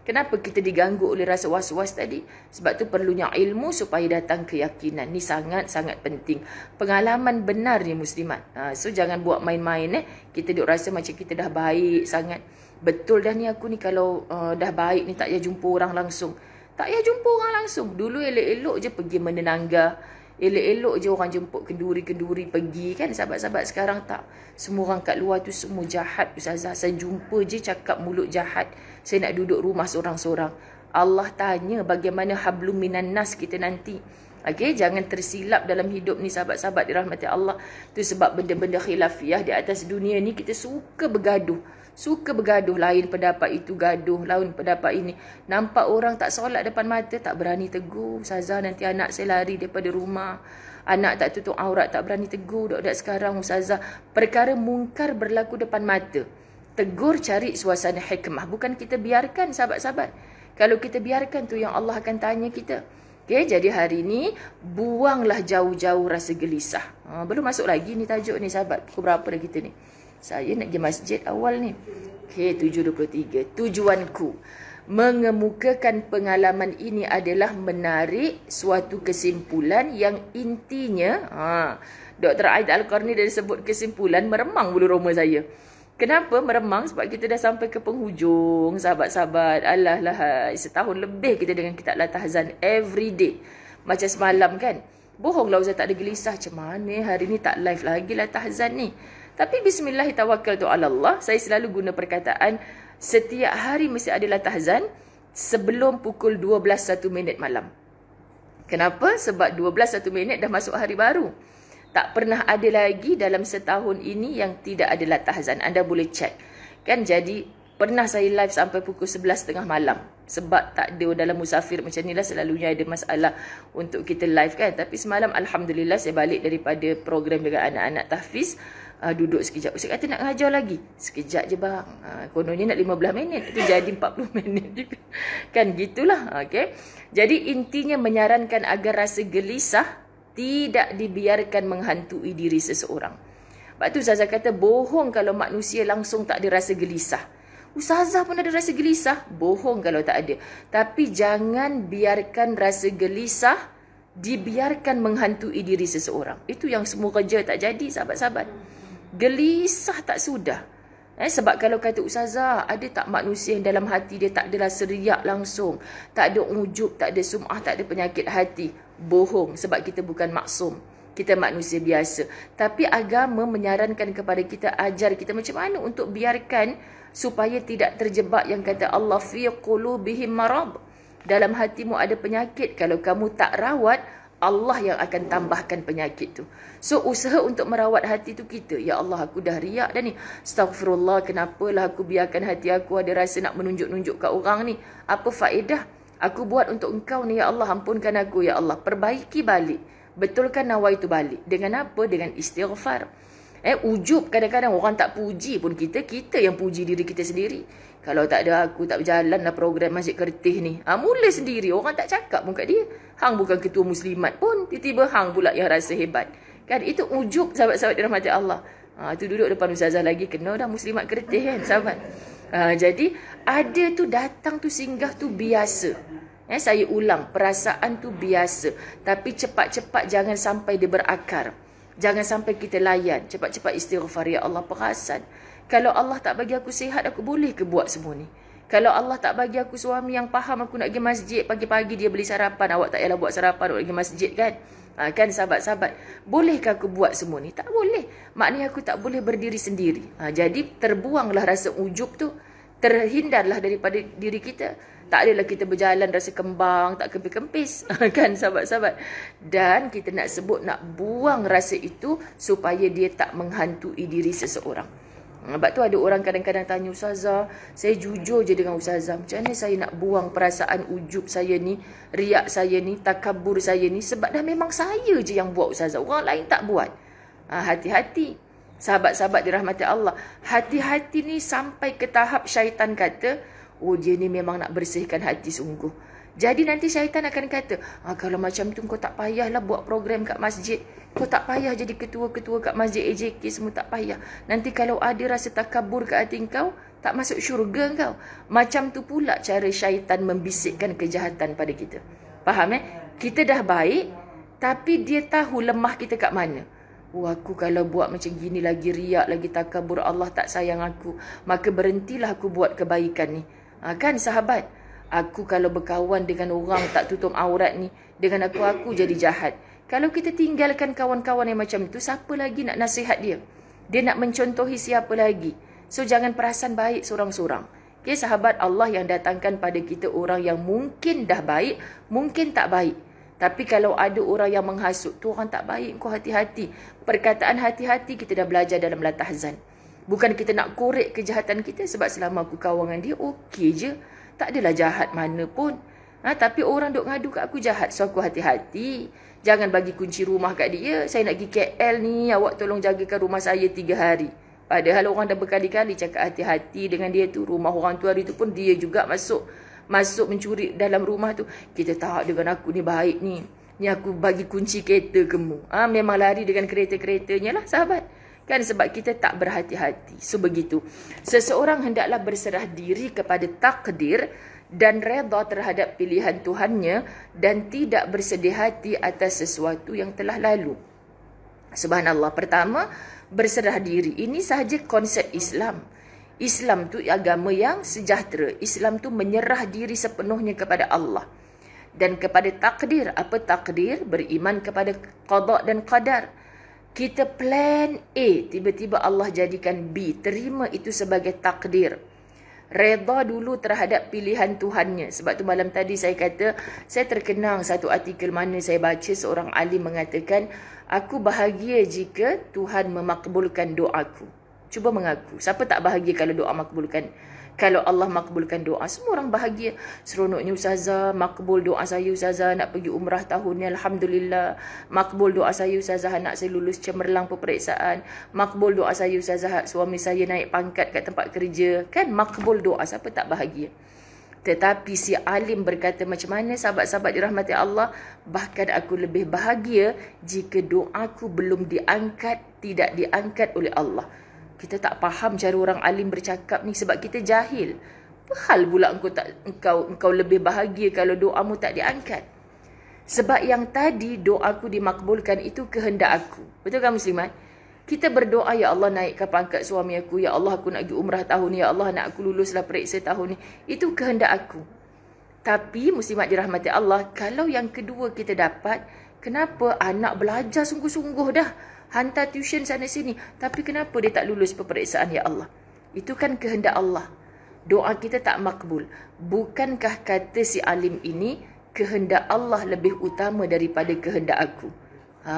Kenapa kita diganggu oleh rasa was-was tadi? Sebab tu perlunya ilmu supaya datang keyakinan. Ni sangat-sangat penting. Pengalaman benar ni muslimat. So jangan buat main-main. Kita duk rasa macam kita dah baik sangat. Betul dah ni aku ni kalau dah baik ni tak payah jumpa orang langsung. Tak payah jumpa orang langsung. Dulu elok-elok je pergi menenangga. Elok-elok je orang jemput kenduri-kenduri pergi kan. Sahabat-sahabat sekarang tak. Semua orang kat luar tu semua jahat. Ustazah saya jumpa je cakap mulut jahat. Saya nak duduk rumah seorang-seorang. Allah tanya bagaimana hablum minan nas kita nanti. Okay, jangan tersilap dalam hidup ni sahabat-sahabat dirahmati Allah. Tu sebab benda-benda khilafiyah di atas dunia ni kita suka bergaduh. Suka bergaduh, lain pendapat itu gaduh, lain pendapat ini. Nampak orang tak solat depan mata, tak berani tegur. Ustazah, nanti anak saya lari daripada rumah. Anak tak tutup aurat, tak berani tegur. Budak-budak sekarang, Ustazah, perkara mungkar berlaku depan mata. Tegur, cari suasana hikmah. Bukan kita biarkan, sahabat-sahabat. Kalau kita biarkan tu yang Allah akan tanya kita. Okay, jadi hari ni buanglah jauh-jauh rasa gelisah. Belum masuk lagi ni tajuk ni, sahabat. Pukul berapa dah kita ni? Saya nak pergi masjid awal ni. Okay, 7.23. Tujuanku mengemukakan pengalaman ini adalah menarik suatu kesimpulan yang intinya, Dr. Aid Al-Qarni dah sebut kesimpulan, meremang bulu roma saya. Kenapa meremang? Sebab kita dah sampai ke penghujung, sahabat-sahabat. Alah lah, setahun lebih kita dengan kitab Latahzan every day. Macam semalam kan. Bohonglah Ustaz, tak ada gelisah. Macam mana hari ni tak live lagi Latahzan ni. Tapi bismillahirrahmanirrahim, saya selalu guna perkataan setiap hari mesti ada Latahzan sebelum pukul 12.01 malam. Kenapa? Sebab 12.01 dah masuk hari baru. Tak pernah ada lagi dalam setahun ini yang tidak ada Latahzan. Anda boleh cek. Kan, jadi pernah saya live sampai pukul 11.30 malam. Sebab tak ada dalam musafir macam ni lah, selalunya ada masalah untuk kita live kan. Tapi semalam Alhamdulillah saya balik daripada program dengan anak-anak tahfiz. Duduk sekejap. Saya kata nak ngajar lagi. Sekejap je bang. Kononnya nak 15 minit. Itu jadi 40 minit. Kan gitulah. Okay. Jadi intinya menyarankan agar rasa gelisah tidak dibiarkan menghantui diri seseorang. Sebab tu Ustazah kata bohong kalau manusia langsung tak ada rasa gelisah. Ustazah pun ada rasa gelisah. Bohong kalau tak ada. Tapi jangan biarkan rasa gelisah dibiarkan menghantui diri seseorang. Itu yang semua kerja tak jadi, sahabat-sahabat. Gelisah tak sudah. Sebab kalau kata Ustazah, ada tak manusia yang dalam hati dia tak adalah seriak langsung, tak ada ujub, tak ada sum'ah, tak ada penyakit hati? Bohong, sebab kita bukan maksum. Kita manusia biasa. Tapi agama menyarankan kepada kita, ajar kita macam mana untuk biarkan supaya tidak terjebak yang kata Allah, fi qulubihim marad. Dalam hatimu ada penyakit, kalau kamu tak rawat, Allah yang akan tambahkan penyakit tu. So usaha untuk merawat hati tu kita. Ya Allah, aku dah riak dah ni. Astaghfirullah, kenapalah aku biarkan hati aku ada rasa nak menunjuk-nunjuk kat orang ni. Apa faedah? Aku buat untuk engkau ni, ya Allah, ampunkan aku, ya Allah. Perbaiki balik. Betulkan nawaitu balik. Dengan apa? Dengan istighfar. Ujub, kadang-kadang orang tak puji pun kita yang puji diri kita sendiri. Kalau tak ada aku, tak berjalan lah program Masjid Kertih ni. Mula sendiri, orang tak cakap pun kat dia. Hang bukan ketua muslimat pun, tiba-tiba hang pula yang rasa hebat. Kan, itu ujub, sahabat-sahabat dirahmati Allah. Tu duduk depan Ustazah lagi, kena dah muslimat Kertih kan, sahabat. Jadi, ada tu datang tu singgah tu biasa. Saya ulang, perasaan tu biasa. Tapi cepat-cepat jangan sampai dia berakar. Jangan sampai kita layan. Cepat-cepat istighfar, ya Allah, perasan. Kalau Allah tak bagi aku sihat, aku boleh ke buat semua ni? Kalau Allah tak bagi aku suami yang faham aku nak pergi masjid, pagi-pagi dia beli sarapan, awak tak payahlah buat sarapan, awak pergi masjid kan? Kan sahabat-sahabat, bolehkah aku buat semua ni? Tak boleh. Maknanya aku tak boleh berdiri sendiri. Jadi terbuanglah rasa ujub tu, terhindarlah daripada diri kita. Tak adalah kita berjalan rasa kembang, tak kempis-kempis. Kan sahabat-sahabat? Dan kita nak sebut, nak buang rasa itu supaya dia tak menghantui diri seseorang. Sebab tu ada orang kadang-kadang tanya, Ustazah, saya jujur je dengan Ustazah, macam mana saya nak buang perasaan ujub saya ni, riak saya ni, takabur saya ni, sebab dah memang saya je yang buat Ustazah, orang lain tak buat. Hati-hati. Sahabat-sahabat dirahmati Allah, hati-hati ni sampai ke tahap syaitan kata, oh dia ni memang nak bersihkan hati sungguh. Jadi nanti syaitan akan kata, kalau macam tu kau tak payahlah buat program kat masjid. Kau tak payah jadi ketua-ketua kat masjid AJK, semua tak payah. Nanti kalau ada rasa takabur kat hati kau, tak masuk syurga kau. Macam tu pula cara syaitan membisikkan kejahatan pada kita. Faham Kita dah baik, tapi dia tahu lemah kita kat mana. Aku kalau buat macam gini lagi riak, lagi takabur, Allah tak sayang aku. Maka berhentilah aku buat kebaikan ni. Kan sahabat? Aku kalau berkawan dengan orang tak tutup aurat ni, dengan aku jadi jahat. Kalau kita tinggalkan kawan-kawan yang macam tu, siapa lagi nak nasihat dia? Dia nak mencontohi siapa lagi? So jangan perasan baik seorang-seorang. Okay, sahabat, Allah yang datangkan pada kita orang yang mungkin dah baik, mungkin tak baik. Tapi kalau ada orang yang menghasut, tu orang tak baik, kau hati-hati. Perkataan hati-hati kita dah belajar dalam Latahzan. Bukan kita nak korek kejahatan kita, sebab selama aku kawan dengan dia, okey je. Tak adalah jahat mana pun. Tapi orang duk ngadu kat aku jahat. So aku hati-hati. Jangan bagi kunci rumah kat dia. Saya nak pergi KL ni, awak tolong jagakan rumah saya 3 hari. Padahal orang dah berkali-kali cakap hati-hati dengan dia tu. Rumah orang tu hari tu pun dia juga masuk mencuri dalam rumah tu. Kita tak dengan aku ni baik ni. Ni aku bagi kunci kereta kamu. Memang lari dengan kereta-keretanya lah sahabat. Kan sebab kita tak berhati-hati. So begitu. Seseorang hendaklah berserah diri kepada takdir dan redha terhadap pilihan Tuhannya dan tidak bersedih hati atas sesuatu yang telah lalu. Subhanallah. Pertama, berserah diri. Ini sahaja konsep Islam. Islam tu agama yang sejahtera. Islam tu menyerah diri sepenuhnya kepada Allah. Dan kepada takdir. Apa takdir? Beriman kepada qada dan qadar. Kita plan A, tiba-tiba Allah jadikan B. Terima itu sebagai takdir. Redha dulu terhadap pilihan Tuhannya. Sebab tu malam tadi saya kata, saya terkenang satu artikel mana saya baca seorang alim mengatakan, aku bahagia jika Tuhan memakbulkan doaku. Cuba mengaku. Siapa tak bahagia kalau doa makbulkan? Kalau Allah makbulkan doa, semua orang bahagia. Seronoknya Ustazah, makbul doa saya Ustazah nak pergi umrah tahun ni, Alhamdulillah. Makbul doa saya Ustazah, anak saya lulus cemerlang peperiksaan. Makbul doa saya Ustazah, suami saya naik pangkat kat tempat kerja. Kan makbul doa, siapa tak bahagia? Tetapi si alim berkata, macam mana sahabat-sahabat dirahmati Allah? Bahkan aku lebih bahagia jika doaku belum diangkat, tidak diangkat oleh Allah. Kita tak faham cara orang alim bercakap ni sebab kita jahil. Apa hal pula engkau lebih bahagia kalau doamu tak diangkat? Sebab yang tadi doaku dimakbulkan itu kehendak aku. Betul kan muslimat? Kita berdoa, ya Allah naikkan pangkat suami aku, ya Allah aku nak pergi umrah tahun ni, ya Allah nak aku luluslah periksa tahun ni. Itu kehendak aku. Tapi muslimat dirahmati Allah, kalau yang kedua kita dapat, kenapa anak belajar sungguh-sungguh dah? Hantar tuition sana sini. Tapi kenapa dia tak lulus peperiksaan, ya Allah? Itu kan kehendak Allah. Doa kita tak makbul. Bukankah kata si alim ini, kehendak Allah lebih utama daripada kehendak aku?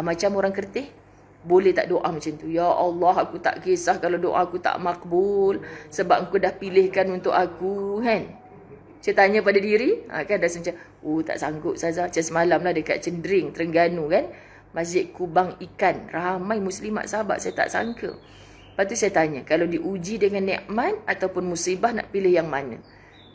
Macam orang kertih. Boleh tak doa macam tu? Ya Allah, aku tak kisah kalau doa aku tak makbul. Sebab engkau dah pilihkan untuk aku, kan? Saya tanya pada diri, kan dah macam, tak sanggup Ustazah. Macam semalam lah dekat Cendring, Terengganu kan. Masjid Kubang Ikan. Ramai muslimat sahabat, saya tak sangka. Lepas tu saya tanya, kalau diuji dengan nikmat ataupun musibah, nak pilih yang mana?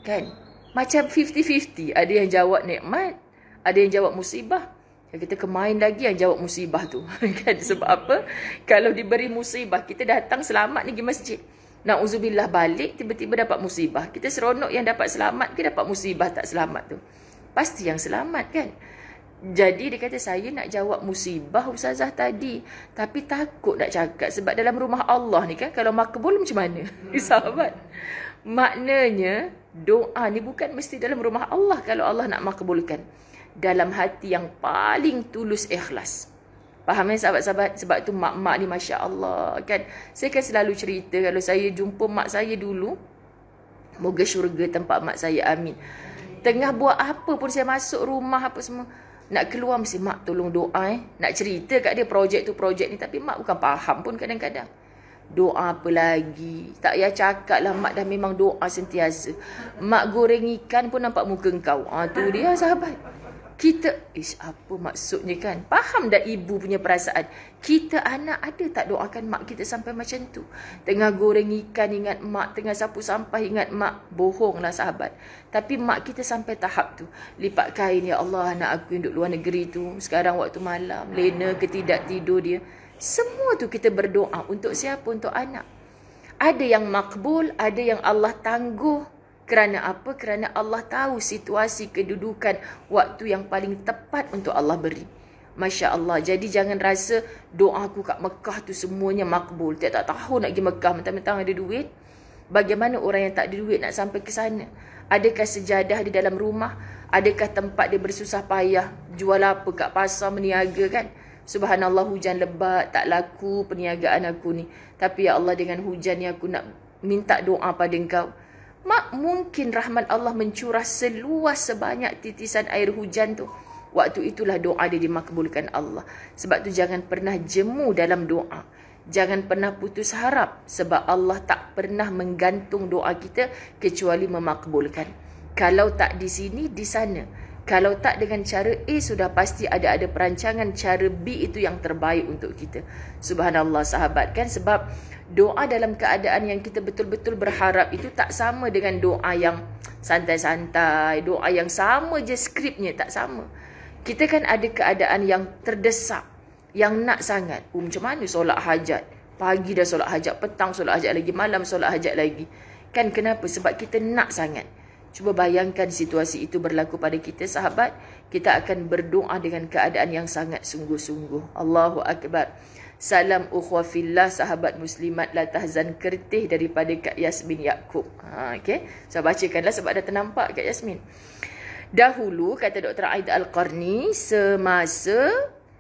Kan? Macam 50-50. Ada yang jawab nikmat, ada yang jawab musibah. Kita kemain lagi yang jawab musibah tu. Kan? Sebab apa? Kalau diberi musibah, kita datang selamat ni pergi masjid. Na'udzubillah balik, tiba-tiba dapat musibah. Kita seronok yang dapat selamat ke dapat musibah tak selamat tu? Pasti yang selamat kan? Jadi dia kata, saya nak jawab musibah Ustazah tadi, tapi takut nak cakap sebab dalam rumah Allah ni kan, kalau makbul macam mana? Sahabat, maknanya doa ni bukan mesti dalam rumah Allah kalau Allah nak makbulkan. Dalam hati yang paling tulus ikhlas. Faham ya sahabat-sahabat? Sebab tu mak-mak ni Masya Allah kan. Saya kan selalu cerita kalau saya jumpa mak saya dulu, moga syurga tempat mak saya, amin. Tengah buat apa pun, saya masuk rumah apa semua, nak keluar mesti mak tolong doa Nak cerita kat dia projek tu projek ni, tapi mak bukan faham pun kadang-kadang. Doa apa lagi? Tak payah cakap lah, mak dah memang doa sentiasa. Mak goreng ikan pun nampak muka engkau. Tu dia sahabat. Kita, apa maksudnya kan? Faham dah ibu punya perasaan? Kita anak ada tak doakan mak kita sampai macam tu? Tengah goreng ikan ingat mak, tengah sapu sampah ingat mak. Bohonglah sahabat. Tapi mak kita sampai tahap tu. Lipat kain, ya Allah anak aku yang duduk luar negeri tu, sekarang waktu malam, lena ke tidak tidur dia. Semua tu kita berdoa untuk siapa? Untuk anak. Ada yang makbul, ada yang Allah tangguh. Kerana apa? Kerana Allah tahu situasi, kedudukan, waktu yang paling tepat untuk Allah beri. Masya Allah. Jadi jangan rasa doa aku kat Mekah tu semuanya makbul. Tiap-tiap tahun nak pergi Mekah, mentang-mentang ada duit. Bagaimana orang yang tak ada duit nak sampai ke sana? Adakah sejadah di dalam rumah? Adakah tempat dia bersusah payah? Jual apa kat pasar, meniaga kan? Subhanallah, hujan lebat, tak laku perniagaan aku ni. Tapi ya Allah, dengan hujan ni aku nak minta doa pada engkau. Mak, mungkin rahmat Allah mencurah seluas sebanyak titisan air hujan tu. Waktu itulah doa dia dimakbulkan Allah. Sebab tu jangan pernah jemu dalam doa. Jangan pernah putus harap sebab Allah tak pernah menggantung doa kita kecuali memakbulkan. Kalau tak di sini, di sana. Kalau tak dengan cara A, sudah pasti ada perancangan cara B itu yang terbaik untuk kita. Subhanallah sahabat kan, sebab doa dalam keadaan yang kita betul-betul berharap itu tak sama dengan doa yang santai-santai, doa yang sama je skripnya, tak sama. Kita kan ada keadaan yang terdesak, yang nak sangat. Macam mana solat hajat? Pagi dah solat hajat, petang solat hajat lagi, malam solat hajat lagi. Kan kenapa? Sebab kita nak sangat. Cuba bayangkan situasi itu berlaku pada kita sahabat. Kita akan berdoa dengan keadaan yang sangat sungguh-sungguh. Allahu Akbar. Salam ukhwa fillah sahabat muslimat la tahzan, kertih daripada Kak Yasmin Yaakob. Okay. Saya bacakanlah sebab dah ternampak Kak Yasmin. Dahulu kata Dr. Aid Al-Qarni, semasa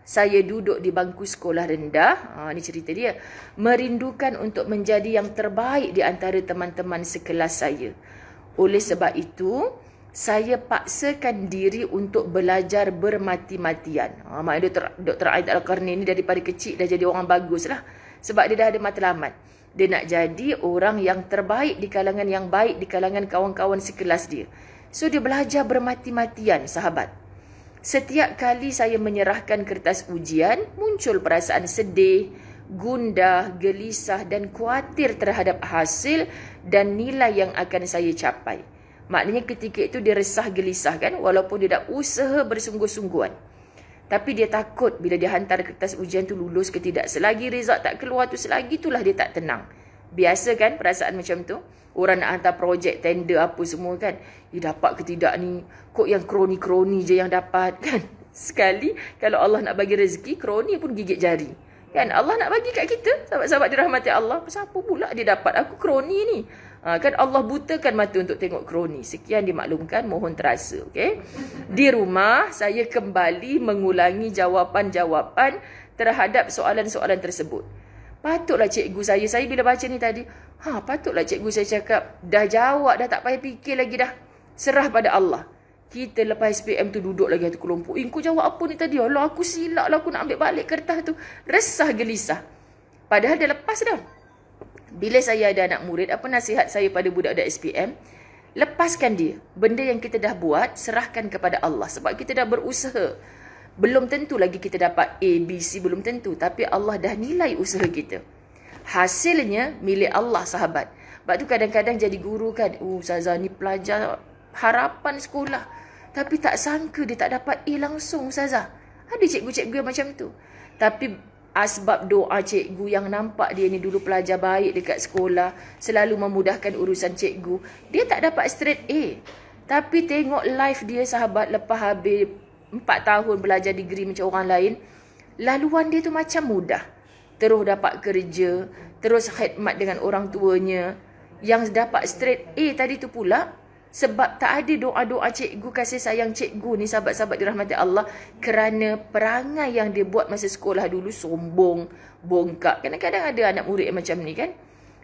saya duduk di bangku sekolah rendah, ni cerita dia, merindukan untuk menjadi yang terbaik di antara teman-teman sekelas saya. Oleh sebab itu, saya paksakan diri untuk belajar bermati-matian. Maknanya Dr. Aid Al-Qarni ni daripada kecil dah jadi orang bagus lah. Sebab dia dah ada matlamat. Dia nak jadi orang yang terbaik di kalangan yang baik, di kalangan kawan-kawan sekelas dia. So, dia belajar bermati-matian, sahabat. Setiap kali saya menyerahkan kertas ujian, muncul perasaan sedih, gundah, gelisah dan khawatir terhadap hasil dan nilai yang akan saya capai. Maknanya ketika itu dia resah gelisah kan, walaupun dia dah usaha bersungguh-sungguhan. Tapi dia takut bila dia hantar kertas ujian tu lulus ke tidak. Selagi result tak keluar tu, selagi itulah dia tak tenang. Biasa kan perasaan macam tu? Orang nak hantar projek, tender apa semua kan. Dapat ke tidak ni? Kok yang kroni-kroni je yang dapat kan? Sekali kalau Allah nak bagi rezeki, kroni pun gigit jari. Kan Allah nak bagi kat kita, sahabat-sahabat dirahmati Allah. Siapa pula dia dapat? Aku kroni ni. Kan Allah butakan mata untuk tengok kroni. Sekian dimaklumkan, mohon terasa. Okay? Di rumah, saya kembali mengulangi jawapan-jawapan terhadap soalan-soalan tersebut. Patutlah cikgu saya bila baca ni tadi, patutlah cikgu saya cakap, dah jawab, dah tak payah fikir lagi dah. Serah pada Allah. Kita lepas SPM tu duduk lagi satu kelompok. Kau jawab apa ni tadi? Allah, aku silap lah, aku nak ambil balik kertas tu. Resah, gelisah. Padahal dah lepas dah. Bila saya ada anak murid, apa nasihat saya pada budak-budak SPM? Lepaskan dia. Benda yang kita dah buat, serahkan kepada Allah. Sebab kita dah berusaha. Belum tentu lagi kita dapat A, B, C, belum tentu. Tapi Allah dah nilai usaha kita. Hasilnya milik Allah, sahabat. Sebab tu kadang-kadang jadi guru kan, Ustazah ni pelajar harapan sekolah. Tapi tak sangka dia tak dapat A langsung, Ustazah. Ada cikgu-cikgu yang macam tu. Tapi asbab doa cikgu yang nampak dia ni dulu pelajar baik dekat sekolah, selalu memudahkan urusan cikgu, dia tak dapat straight A. Tapi tengok live dia, sahabat, lepas habis 4 tahun belajar degree macam orang lain, laluan dia tu macam mudah. Terus dapat kerja, terus khidmat dengan orang tuanya. Yang dapat straight A tadi tu pula, sebab tak ada doa-doa cikgu, kasih sayang cikgu ni, sahabat-sahabat dirahmati Allah, kerana perangai yang dia buat masa sekolah dulu, sombong, bongkak. Kadang-kadang ada anak murid yang macam ni kan.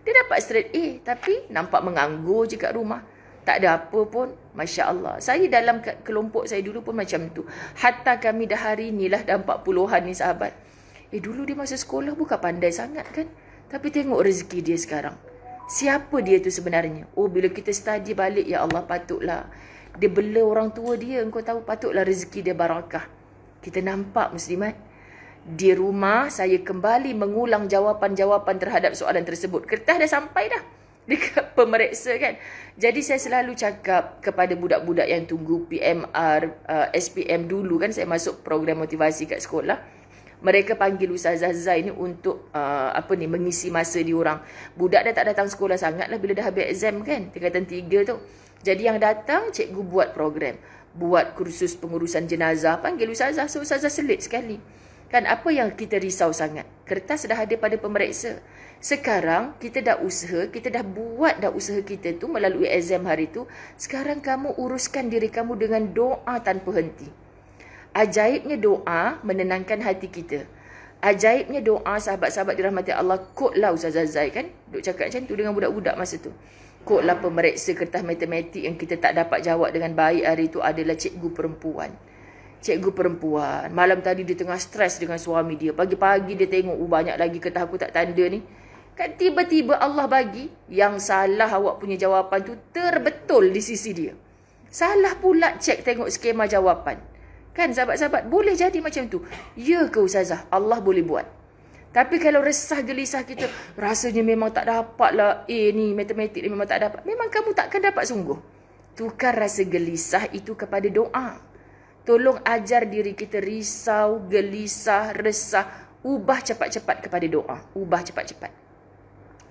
Dia dapat straight A, tapi nampak menganggur je kat rumah. Tak ada apa pun. Masya Allah. Saya dalam kelompok saya dulu pun macam tu. Hatta kami dah hari ni lah, dah 40-an ni sahabat. Dulu dia masa sekolah bukan pandai sangat kan. Tapi tengok rezeki dia sekarang. Siapa dia tu sebenarnya? Bila kita study balik, ya Allah, patutlah dia bela orang tua dia. Engkau tahu, patutlah rezeki dia barakah. Kita nampak muslimat. Di rumah, saya kembali mengulang jawapan-jawapan terhadap soalan tersebut. Kertas dah sampai dah dekat pemeriksa kan. Jadi saya selalu cakap kepada budak-budak yang tunggu PMR, SPM dulu kan, saya masuk program motivasi kat sekolah. Mereka panggil Ustazah Zai ni untuk mengisi masa diorang. Budak dah tak datang sekolah sangat lah bila dah habis exam kan, tingkatan 3 tu. Jadi yang datang, cikgu buat program. Buat kursus pengurusan jenazah, panggil Ustazah. So Ustazah selit sekali. Kan apa yang kita risau sangat? Kertas dah ada pada pemeriksa. Sekarang kita dah usaha, kita dah buat dah usaha kita tu melalui exam hari tu. Sekarang kamu uruskan diri kamu dengan doa tanpa henti. Ajaibnya doa menenangkan hati kita. Ajaibnya doa, sahabat-sahabat dirahmati Allah. Kod lah Ustazah Zai kan, duk cakap macam tu dengan budak-budak masa tu. Kod lah pemeriksa kertas matematik yang kita tak dapat jawab dengan baik hari tu adalah cikgu perempuan. cikgu perempuan. Malam tadi dia tengah stres dengan suami dia. Pagi-pagi dia tengok, banyak lagi ketah aku tak tanda ni. Kan tiba-tiba Allah bagi yang salah awak punya jawapan tu terbetul di sisi dia. Salah pula cek tengok skema jawapan. Kan sahabat-sahabat, boleh jadi macam tu. Ya ke Ustazah? Allah boleh buat. Tapi kalau resah gelisah kita, rasanya memang tak dapat lah. Ni matematik ni memang tak dapat. Memang kamu takkan dapat sungguh. Tukar rasa gelisah itu kepada doa. Tolong ajar diri kita risau, gelisah, resah. Ubah cepat-cepat kepada doa. Ubah cepat-cepat.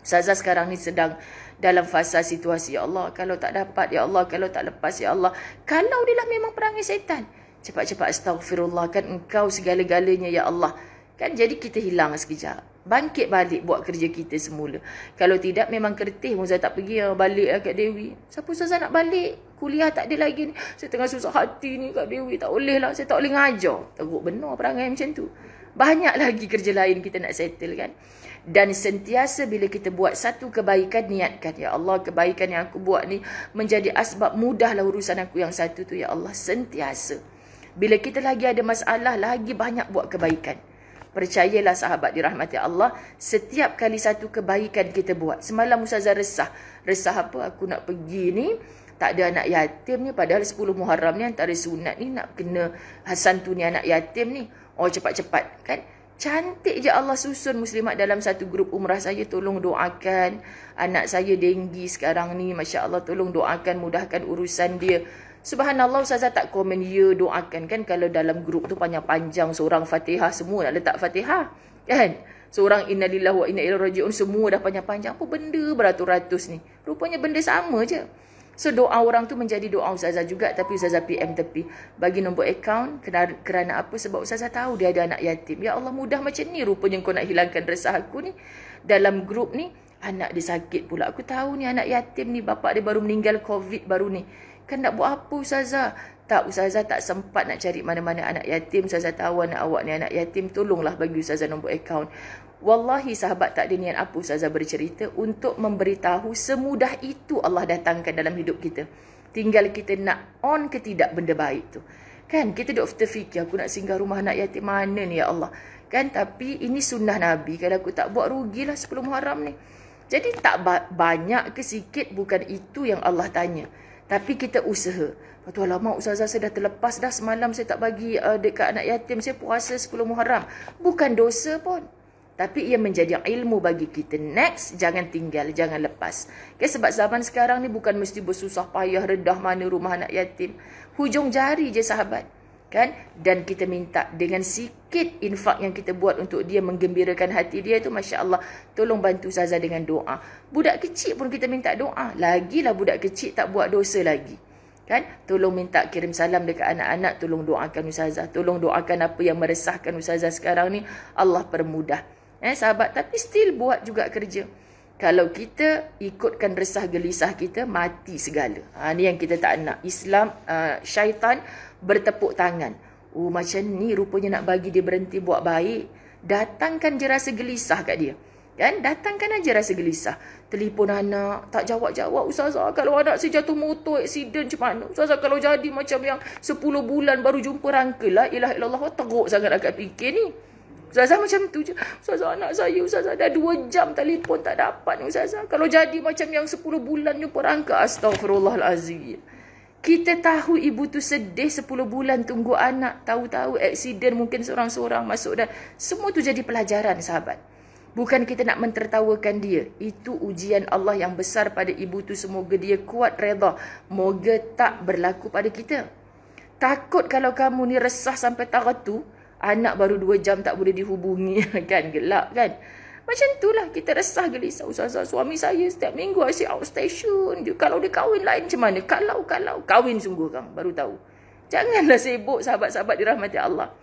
Ustazah sekarang ni sedang dalam fasa situasi. Ya Allah, kalau tak dapat. Ya Allah, kalau tak lepas. Ya Allah. Kalau dia lah memang perangai syaitan. Cepat-cepat astaghfirullah. Kan engkau segala-galanya ya Allah. Kan jadi kita hilang sekejap. Bangkit balik buat kerja kita semula. Kalau tidak memang kertih. Ustazah tak pergi balik Kak Dewi. Siapa Ustazah nak balik? Kuliah tak ada lagi ni. Saya tengah susah hati ni Kak Dewi. Tak boleh lah. Saya tak boleh ngajar. Teruk benar perangai macam tu. Banyak lagi kerja lain kita nak settle kan. Dan sentiasa bila kita buat satu kebaikan, niatkan. Ya Allah, kebaikan yang aku buat ni menjadi asbab mudahlah urusan aku yang satu tu. Ya Allah, sentiasa. Bila kita lagi ada masalah, lagi banyak buat kebaikan. Percayalah sahabat dirahmati Allah, setiap kali satu kebaikan kita buat. Semalam Ustazah resah. Resah apa? Aku nak pergi ni, tak ada anak yatim ni. Padahal 10 Muharram ni antara sunat ni nak kena santuni anak yatim ni. Oh cepat-cepat kan. Cantik je Allah susun muslimat dalam satu grup umrah saya. Tolong doakan. Anak saya denggi sekarang ni. Masya Allah, tolong doakan, mudahkan urusan dia. Subhanallah, Ustazah tak komen, ya doakan. Kan kalau dalam grup tu panjang-panjang, seorang Fatihah, semua nak letak Fatihah. Kan? Seorang innalillahi wa inna ilaihi raji'un, semua dah panjang-panjang. Apa benda beratus-ratus ni? Rupanya benda sama je. So doa orang tu menjadi doa Ustazah juga. Tapi Ustazah PM tepi. Bagi nombor akaun. Kerana apa? Sebab Ustazah tahu dia ada anak yatim. Ya Allah, mudah macam ni rupanya kau nak hilangkan resah aku ni. Dalam grup ni, anak dia sakit pula. Aku tahu ni anak yatim ni, bapak dia baru meninggal COVID baru ni. Kan nak buat apa Ustazah? Tak, Ustazah tak sempat nak cari mana-mana anak yatim. Ustazah tahu anak awak ni anak yatim. Tolonglah bagi Ustazah nombor akaun. Wallahi sahabat, tak ada niat apa Ustazah bercerita untuk memberitahu semudah itu Allah datangkan dalam hidup kita. Tinggal kita nak on ke tidak benda baik tu. Kan kita duk terfikir, aku nak singgah rumah anak yatim mana ni ya Allah. Kan tapi ini sunnah Nabi. Kalau aku tak buat, rugilah 10 Muharram ni. Jadi tak banyak ke sikit, bukan itu yang Allah tanya. Tapi kita usaha. Lepas tu, alamak Ustazah saya dah terlepas dah semalam saya tak bagi dekat anak yatim. Saya puasa 10 Muharram. Bukan dosa pun. Tapi ia menjadi ilmu bagi kita. Next, jangan tinggal, jangan lepas. Okay, sebab zaman sekarang ni bukan mesti bersusah payah redah mana rumah anak yatim. Hujung jari je sahabat. Kan? Dan kita minta dengan sikit infak yang kita buat untuk dia, menggembirakan hati dia tu, Masya Allah. Tolong bantu Ustazah dengan doa. Budak kecil pun kita minta doa. Lagilah budak kecil tak buat dosa lagi. Kan? Tolong minta kirim salam dekat anak-anak. Tolong doakan Ustazah. Tolong doakan apa yang meresahkan Ustazah sekarang ni. Allah permudah. Sahabat, tapi still buat juga kerja. Kalau kita ikutkan resah gelisah kita, mati segala. Ni yang kita tak nak. Islam, syaitan bertepuk tangan. Oh macam ni rupanya nak bagi dia berhenti buat baik. Datangkan je rasa gelisah kat dia. Kan? Datangkan aja rasa gelisah. Telefon anak, tak jawab-jawab. Ustazah, kalau anak saya jatuh motor, aksiden macam mana? Ustazah, kalau jadi macam yang 10 bulan baru jumpa rangka. La ilaha illallah, teruk sangat agak fikir ni. Ustazah macam tu je. Ustazah, anak saya, Ustazah, dah 2 jam telefon tak dapat ni Ustazah. Kalau jadi macam yang 10 bulan jumpa rangka. Astaghfirullahalazim. Kita tahu ibu tu sedih 10 bulan tunggu anak. Tahu-tahu aksiden mungkin seorang-seorang masuk dan semua tu jadi pelajaran sahabat. Bukan kita nak mentertawakan dia. Itu ujian Allah yang besar pada ibu tu. Semoga dia kuat redha. Moga tak berlaku pada kita. Takut kalau kamu ni resah sampai taratu, anak baru 2 jam tak boleh dihubungi. Kan gelap kan. Macam itulah kita resah gelisah. Ustazah, suami saya setiap minggu asyik outstation je. Kalau dia kahwin lain macam mana? Kalau kahwin sungguh kan baru tahu. Janganlah sibuk sahabat-sahabat dirahmati Allah.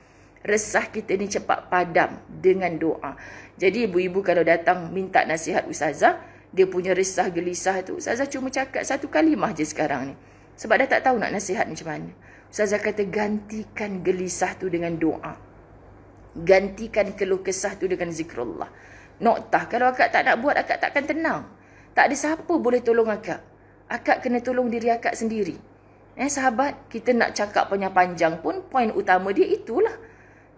Resah kita ni cepat padam dengan doa. Jadi ibu-ibu kalau datang minta nasihat Ustazah, dia punya resah gelisah tu, Ustazah cuma cakap satu kalimah je sekarang ni. Sebab dah tak tahu nak nasihat macam mana. Ustazah kata gantikan gelisah tu dengan doa. Gantikan keluh kesah tu dengan zikrullah. Noktah, kalau akak tak nak buat, akak takkan tenang. Tak ada siapa boleh tolong akak. Akak kena tolong diri akak sendiri. Sahabat, kita nak cakap panjang-panjang pun poin utama dia itulah.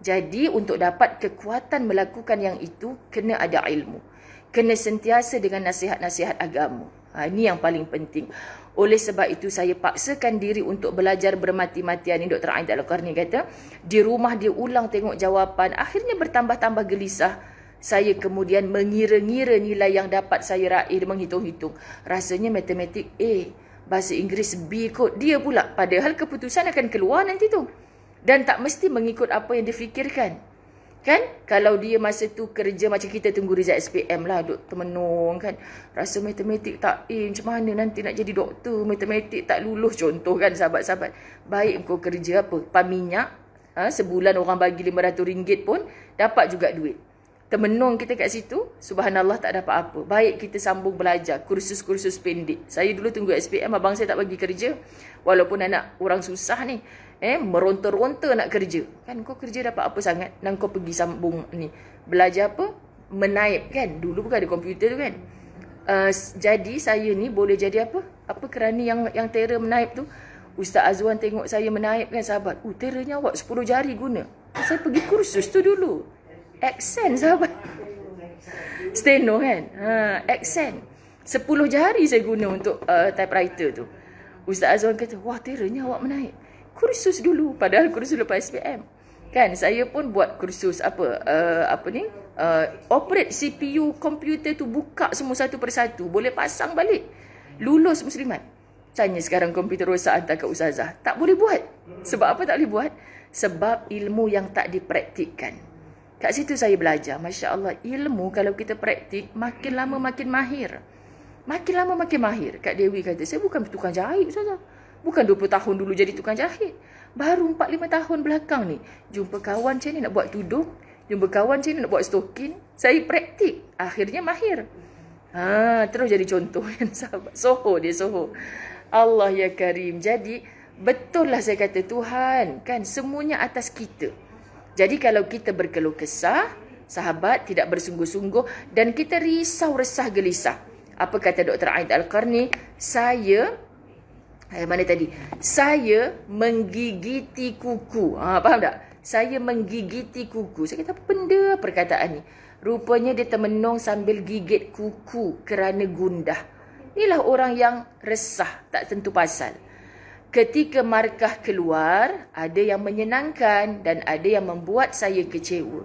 Jadi untuk dapat kekuatan melakukan yang itu, kena ada ilmu. Kena sentiasa dengan nasihat-nasihat agama. Ini yang paling penting. Oleh sebab itu saya paksakan diri untuk belajar bermati-matian. Ini Dr. Ain Al-Qarni kata, di rumah dia ulang tengok jawapan, akhirnya bertambah-tambah gelisah. Saya kemudian mengira-ngira nilai yang dapat saya raih, menghitung-hitung. Rasanya matematik A, bahasa Inggeris B kot. Dia pula, padahal keputusan akan keluar nanti tu. Dan tak mesti mengikut apa yang difikirkan. Kan? Kalau dia masa tu kerja macam kita tunggu result SPM lah, duk termenung kan. Rasa matematik tak macam mana nanti nak jadi doktor, matematik tak lulus contoh kan sahabat-sahabat. Baik kau kerja apa? Minyak, sebulan orang bagi RM500 pun dapat juga duit. Termenung kita kat situ, subhanallah tak dapat apa. Baik kita sambung belajar, kursus-kursus pendek. Saya dulu tunggu SPM, abang saya tak bagi kerja. Walaupun anak orang susah ni, meronta-ronta nak kerja. Kan kau kerja dapat apa sangat? Dan kau pergi sambung ni. Belajar apa? Menaip kan? Dulu bukan ada komputer tu kan? Jadi saya ni boleh jadi apa? Apa kerana yang terror menaip tu? Ustaz Azwan tengok saya menaip kan sahabat. Terrornya awak 10 jari guna. Saya pergi kursus tu dulu. Accent sahabat. Steno kan? Accent. 10 jari saya guna untuk typewriter tu. Ustaz Azwan kata, wah terrornya awak menaip. Kursus dulu. Padahal kursus lepas SPM. Kan saya pun buat kursus operate CPU komputer tu, buka semua satu persatu. Boleh pasang balik. Lulus Muslimat. Tanya sekarang komputer rosak hantar ke Ustazah. Tak boleh buat. Sebab apa tak boleh buat? Sebab ilmu yang tak dipraktikkan. Kat situ saya belajar. Masya Allah, ilmu kalau kita praktik, makin lama makin mahir. Makin lama makin mahir. Kak Dewi kata, saya bukan tukang jahit Ustazah. Bukan 20 tahun dulu jadi tukang jahit. Baru 4-5 tahun belakang ni. Jumpa kawan macam ni nak buat tudung. Jumpa kawan macam ni nak buat stokin. Saya praktik. Akhirnya mahir. Terus jadi contoh kan sahabat. Soho dia, Soho. Allah ya Karim. Jadi, betul lah saya kata Tuhan. Kan semuanya atas kita. Jadi kalau kita berkeluh kesah, sahabat tidak bersungguh-sungguh dan kita risau, resah, gelisah. Apa kata Dr. Ain Al-Qarni? Saya menggigiti kuku. Faham tak? Saya menggigiti kuku. Saya kata, apa benda perkataan ni? Rupanya dia termenung sambil gigit kuku kerana gundah. Inilah orang yang resah, tak tentu pasal. Ketika markah keluar, ada yang menyenangkan dan ada yang membuat saya kecewa.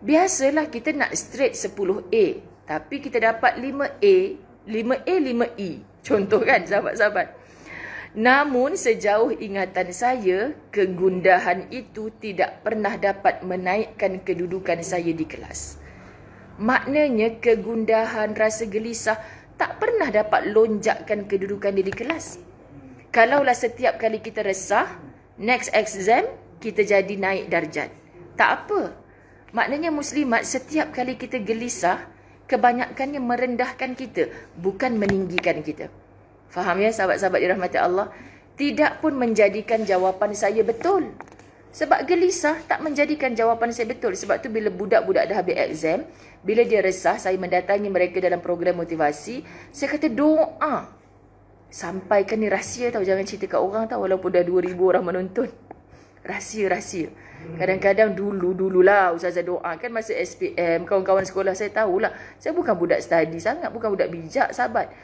Biasalah kita nak straight 10A, tapi kita dapat 5A, 5A, 5E. Contoh kan sahabat-sahabat. Namun sejauh ingatan saya, kegundahan itu tidak pernah dapat menaikkan kedudukan saya di kelas. Maknanya kegundahan, rasa gelisah tak pernah dapat lonjakkan kedudukan dia di kelas. Kalaulah setiap kali kita resah, next exam, kita jadi naik darjat. Tak apa. Maknanya Muslimat, setiap kali kita gelisah, kebanyakannya merendahkan kita, bukan meninggikan kita. Faham ya sahabat-sahabat dirahmati Allah? Tidak pun menjadikan jawapan saya betul. Sebab gelisah tak menjadikan jawapan saya betul. Sebab tu bila budak-budak dah habis exam, bila dia resah, saya mendatangi mereka dalam program motivasi. Saya kata doa. Sampaikan ni rahsia tau. Jangan cerita kat orang tau. Walaupun dah 2,000 orang menonton. Rahsia-rahsia. Kadang-kadang dululah Ustazah doa. Kan masa SPM, kawan-kawan sekolah saya tahulah. Saya bukan budak study sangat. Bukan budak bijak sahabat.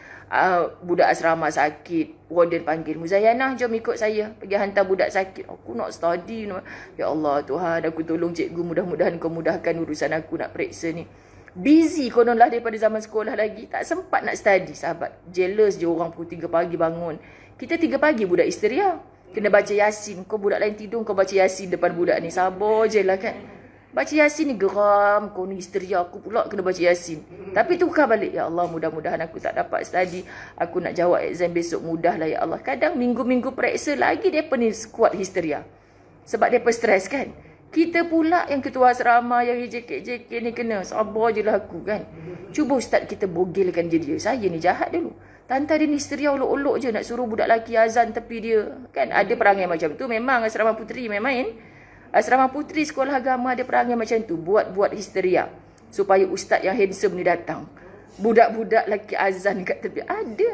Budak asrama sakit. Warden panggil, Muzayanah jom ikut saya. Pergi hantar budak sakit. Aku nak study. Ya Allah Tuhan, aku tolong cikgu. Mudah-mudahan kau mudahkan urusan aku nak periksa ni. Busy kononlah daripada zaman sekolah lagi. Tak sempat nak study sahabat. Jealous je orang pukul 3 pagi bangun. Kita 3 pagi budak histeria. Kena baca Yasin. Kau budak lain tidur, kau baca Yasin depan budak ni. Sabar je lah kan. Baca Yasin ni geram. Kau ni histeria, aku pula kena baca Yasin. Tapi tukar balik. Ya Allah, mudah-mudahan aku tak dapat study. Aku nak jawab exam besok, mudah lah ya Allah. Kadang minggu-minggu periksa lagi mereka ni kuat histeria. Sebab mereka stres kan. Kita pula yang ketua asrama, yang JK ni kena. Sabar je lah aku kan. Cuba ustaz kita bogilkan je dia. Saya ni jahat dulu. Tante dia ni histeria olok-olok je. Nak suruh budak lelaki azan tepi dia. Kan ada perangai macam tu. Memang asrama puteri main-main. Asrama puteri sekolah agama ada perangai macam tu. Buat-buat histeria. Supaya ustaz yang handsome ni datang. Budak-budak lelaki azan kat tepi. Ada.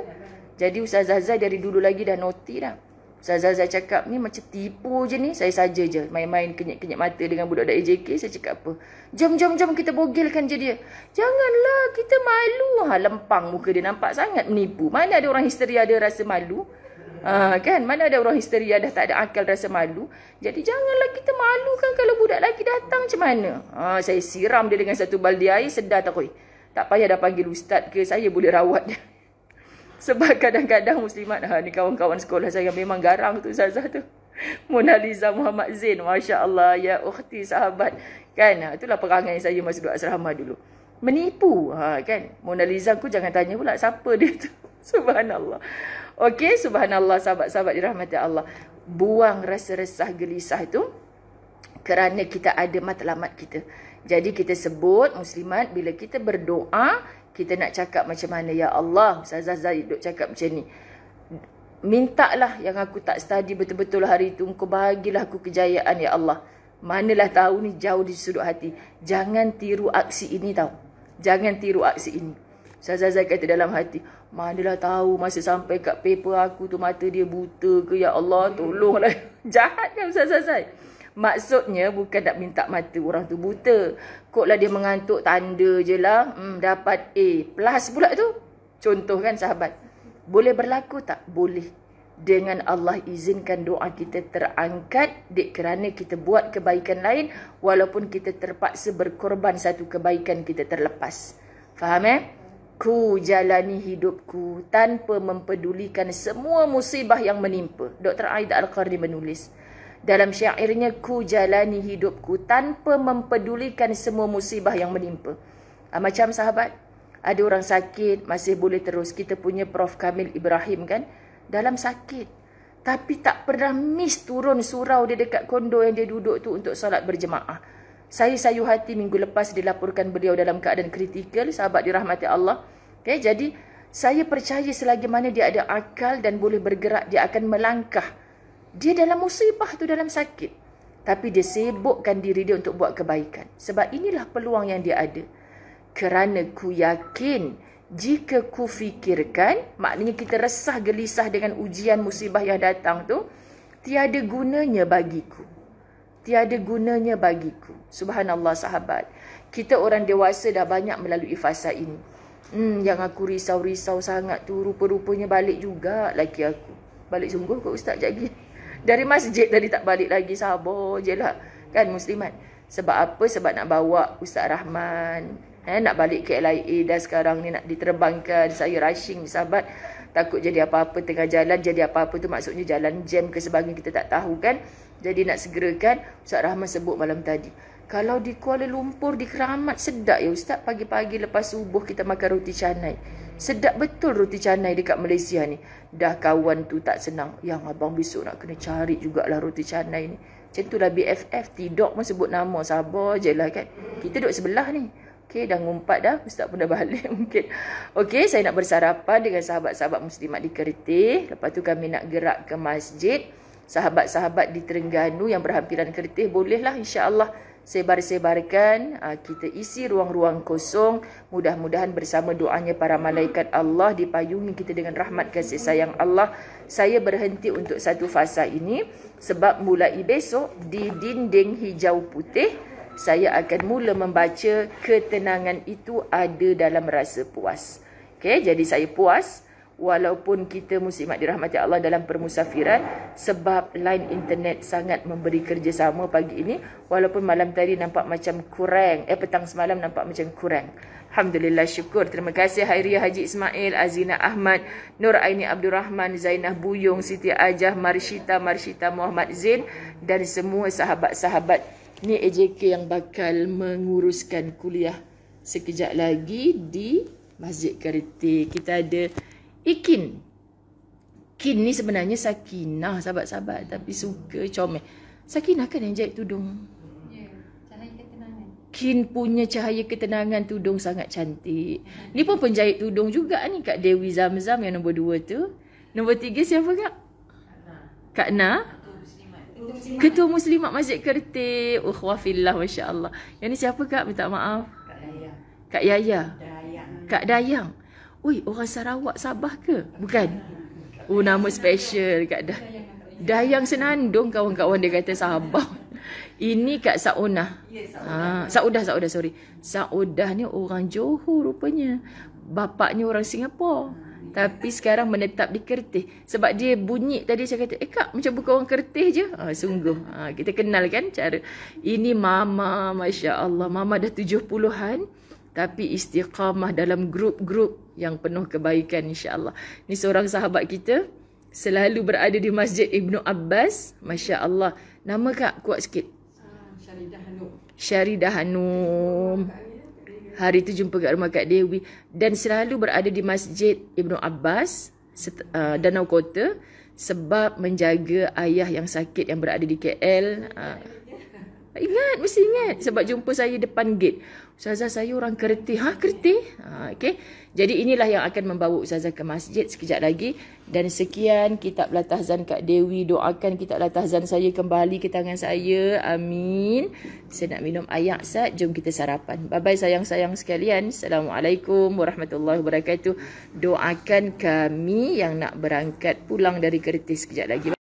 Jadi Ustaz Zazai dari dulu lagi dah noti dah. Ustazah cakap ni macam tipu je ni. Saya saja je main-main kenyit-kenyit mata dengan budak-budak AJK. Saya cakap apa? Jom kita bogilkan je dia. Janganlah, kita malu. Lempang muka dia, nampak sangat menipu. Mana ada orang histeria ada rasa malu? Kan? Mana ada orang histeria dah tak ada akal rasa malu? Jadi janganlah kita malu kan kalau budak lelaki datang macam mana? Saya siram dia dengan satu baldi air, sedar tak koi. Tak payah dah panggil ustaz ke, saya boleh rawat dia. Sebab kadang-kadang muslimat, ni kawan-kawan sekolah saya memang garang tu ustazah tu. Mona Lisa Muhammad Zain, Masya Allah, ya ukhti sahabat. Kan, itulah perangai saya masa duduk asrama dulu. Menipu, kan. Mona Lisa aku jangan tanya pula siapa dia tu. Subhanallah. Okey, subhanallah sahabat-sahabat dirahmati Allah. Buang rasa resah gelisah tu kerana kita ada matlamat kita. Jadi kita sebut muslimat, bila kita berdoa, kita nak cakap macam mana? Ya Allah, Ustazah Zaid duk cakap macam ni. Mintalah yang aku tak study betul-betul hari itu, Engkau bagilah aku kejayaan ya Allah. Manalah tahu ni jauh di sudut hati. Jangan tiru aksi ini tau. Jangan tiru aksi ini. Ustazah Zaid kata dalam hati, manalah tahu masa sampai kat paper aku tu mata dia buta ke, ya Allah tolonglah. Jahat kan Ustazah Zaid? Maksudnya bukan nak minta mata orang tu buta. Koklah dia mengantuk, tanda je lah. Dapat A plus pula tu. Contoh kan sahabat. Boleh berlaku tak? Boleh. Dengan Allah izinkan doa kita terangkat. Kerana kita buat kebaikan lain. Walaupun kita terpaksa berkorban satu kebaikan kita terlepas. Faham Ku jalani hidupku tanpa mempedulikan semua musibah yang menimpa. Dr. Aida Al-Qarni menulis. Dalam syairnya, ku jalani hidupku tanpa mempedulikan semua musibah yang menimpa. Macam sahabat, ada orang sakit, masih boleh terus. Kita punya Prof. Kamil Ibrahim kan, dalam sakit. Tapi tak pernah miss turun surau dia dekat kondo yang dia duduk tu untuk solat berjemaah. Saya sayu hati minggu lepas dilaporkan beliau dalam keadaan kritikal, sahabat dirahmati Allah. Okay, jadi saya percaya selagi mana dia ada akal dan boleh bergerak, dia akan melangkah. Dia dalam musibah tu, dalam sakit. Tapi dia sibukkan diri dia untuk buat kebaikan. Sebab inilah peluang yang dia ada. Kerana ku yakin, jika ku fikirkan, maknanya kita resah gelisah dengan ujian musibah yang datang tu, tiada gunanya bagiku. Tiada gunanya bagiku. Subhanallah sahabat. Kita orang dewasa dah banyak melalui fasa ini. Yang aku risau-risau sangat tu, rupa-rupanya balik juga laki aku. Balik sungguh kot ustaz lagi. Dari masjid tadi tak balik lagi, sabar je lah. Kan muslimat? Sebab apa? Sebab nak bawa Ustaz Rahman. Nak balik ke LIA dah sekarang ni, nak diterbangkan. Saya rushing sahabat. Takut jadi apa-apa tengah jalan. Jadi apa-apa tu maksudnya jalan jam ke sebagainya, kita tak tahu kan. Jadi nak segerakan. Ustaz Rahman sebut malam tadi. Kalau di Kuala Lumpur, di Keramat, sedap ya Ustaz. Pagi-pagi lepas subuh kita makan roti canai. Sedap betul roti canai dekat Malaysia ni. Dah kawan tu tak senang. Yang abang besok nak kena cari jugalah roti canai ni. Macam tu lah BFF. Tidak pun sebut nama. Sabar je lah kan. Kita duduk sebelah ni. Okey, dah ngumpat dah. Ustaz pun dah balik mungkin. Okey, saya nak bersarapan dengan sahabat-sahabat muslimat di Kertih. Lepas tu kami nak gerak ke masjid. Sahabat-sahabat di Terengganu yang berhampiran Kertih, bolehlah insya-Allah sebar-sebarkan, kita isi ruang-ruang kosong. Mudah-mudahan bersama doanya para malaikat Allah dipayungi kita dengan rahmat kasih sayang Allah. Saya berhenti untuk satu fasa ini sebab mulai besok di dinding hijau putih saya akan mula membaca ketenangan itu ada dalam rasa puas. Okey, jadi saya puas walaupun kita muslimat dirahmati Allah dalam permusafiran, sebab line internet sangat memberi kerjasama pagi ini. Walaupun malam tadi nampak macam kurang, petang semalam nampak macam kurang. Alhamdulillah, syukur. Terima kasih Hairiah Haji Ismail, Azina Ahmad, Nur Aini Abdul Rahman, Zainah Buyung, Siti Ajah, Marshita Muhammad Zain dan semua sahabat-sahabat ni AJK yang bakal menguruskan kuliah sekejap lagi di Masjid Kertih. Kita ada Ikin. Kin ni sebenarnya Sakinah sahabat-sahabat, tapi suka comel. Sakinah kan yang jahit tudung? Ya, cahaya ketenangan. Kin punya cahaya ketenangan, tudung sangat cantik. Ni pun penjahit tudung juga ni, Kak Dewi Zamzam yang nombor 2 tu. Nombor 3 siapa Kak? Kak Na? Ketua Muslimat Masjid Kertih. Ukhwafillah, Masya Allah. Yang ni siapa Kak? Minta maaf. Kak Yaya. Kak Dayang. Ui, orang Sarawak Sabah ke? Bukan? Oh, nama special Kak Dah. Dayang Senandung kawan-kawan, dia kata Sabah. Ini Kak Saunah. Saudah, sorry. Saudah ni orang Johor rupanya. Bapaknya orang Singapura. Tapi sekarang menetap di Kertih. Sebab dia bunyi tadi saya kata, Kak macam bukan orang Kertih je. Sungguh. Kita kenal kan cara. Ini Mama, Masya Allah. Mama dah 70-an. Tapi istiqamah dalam grup-grup yang penuh kebaikan, insya-Allah. Ni seorang sahabat kita. Selalu berada di Masjid Ibnu Abbas. Masya Allah. Nama Kak kuat sikit. Syaridah Hanum. Hari tu jumpa kat rumah Kak Dewi. Dan selalu berada di Masjid Ibnu Abbas, Danau Kota. Sebab menjaga ayah yang sakit yang berada di KL. Ingat, mesti ingat. Sebab jumpa saya depan gate. Ustazah, saya orang Kertih. Kertih? Okay. Jadi inilah yang akan membawa Ustazah ke masjid sekejap lagi. Dan sekian kitab Latahzan Kak Dewi. Doakan kitab Latahzan saya kembali ke tangan saya. Amin. Saya nak minum air sat. Jom kita sarapan. Bye-bye sayang-sayang sekalian. Assalamualaikum warahmatullahi wabarakatuh. Doakan kami yang nak berangkat pulang dari Kertih sekejap lagi.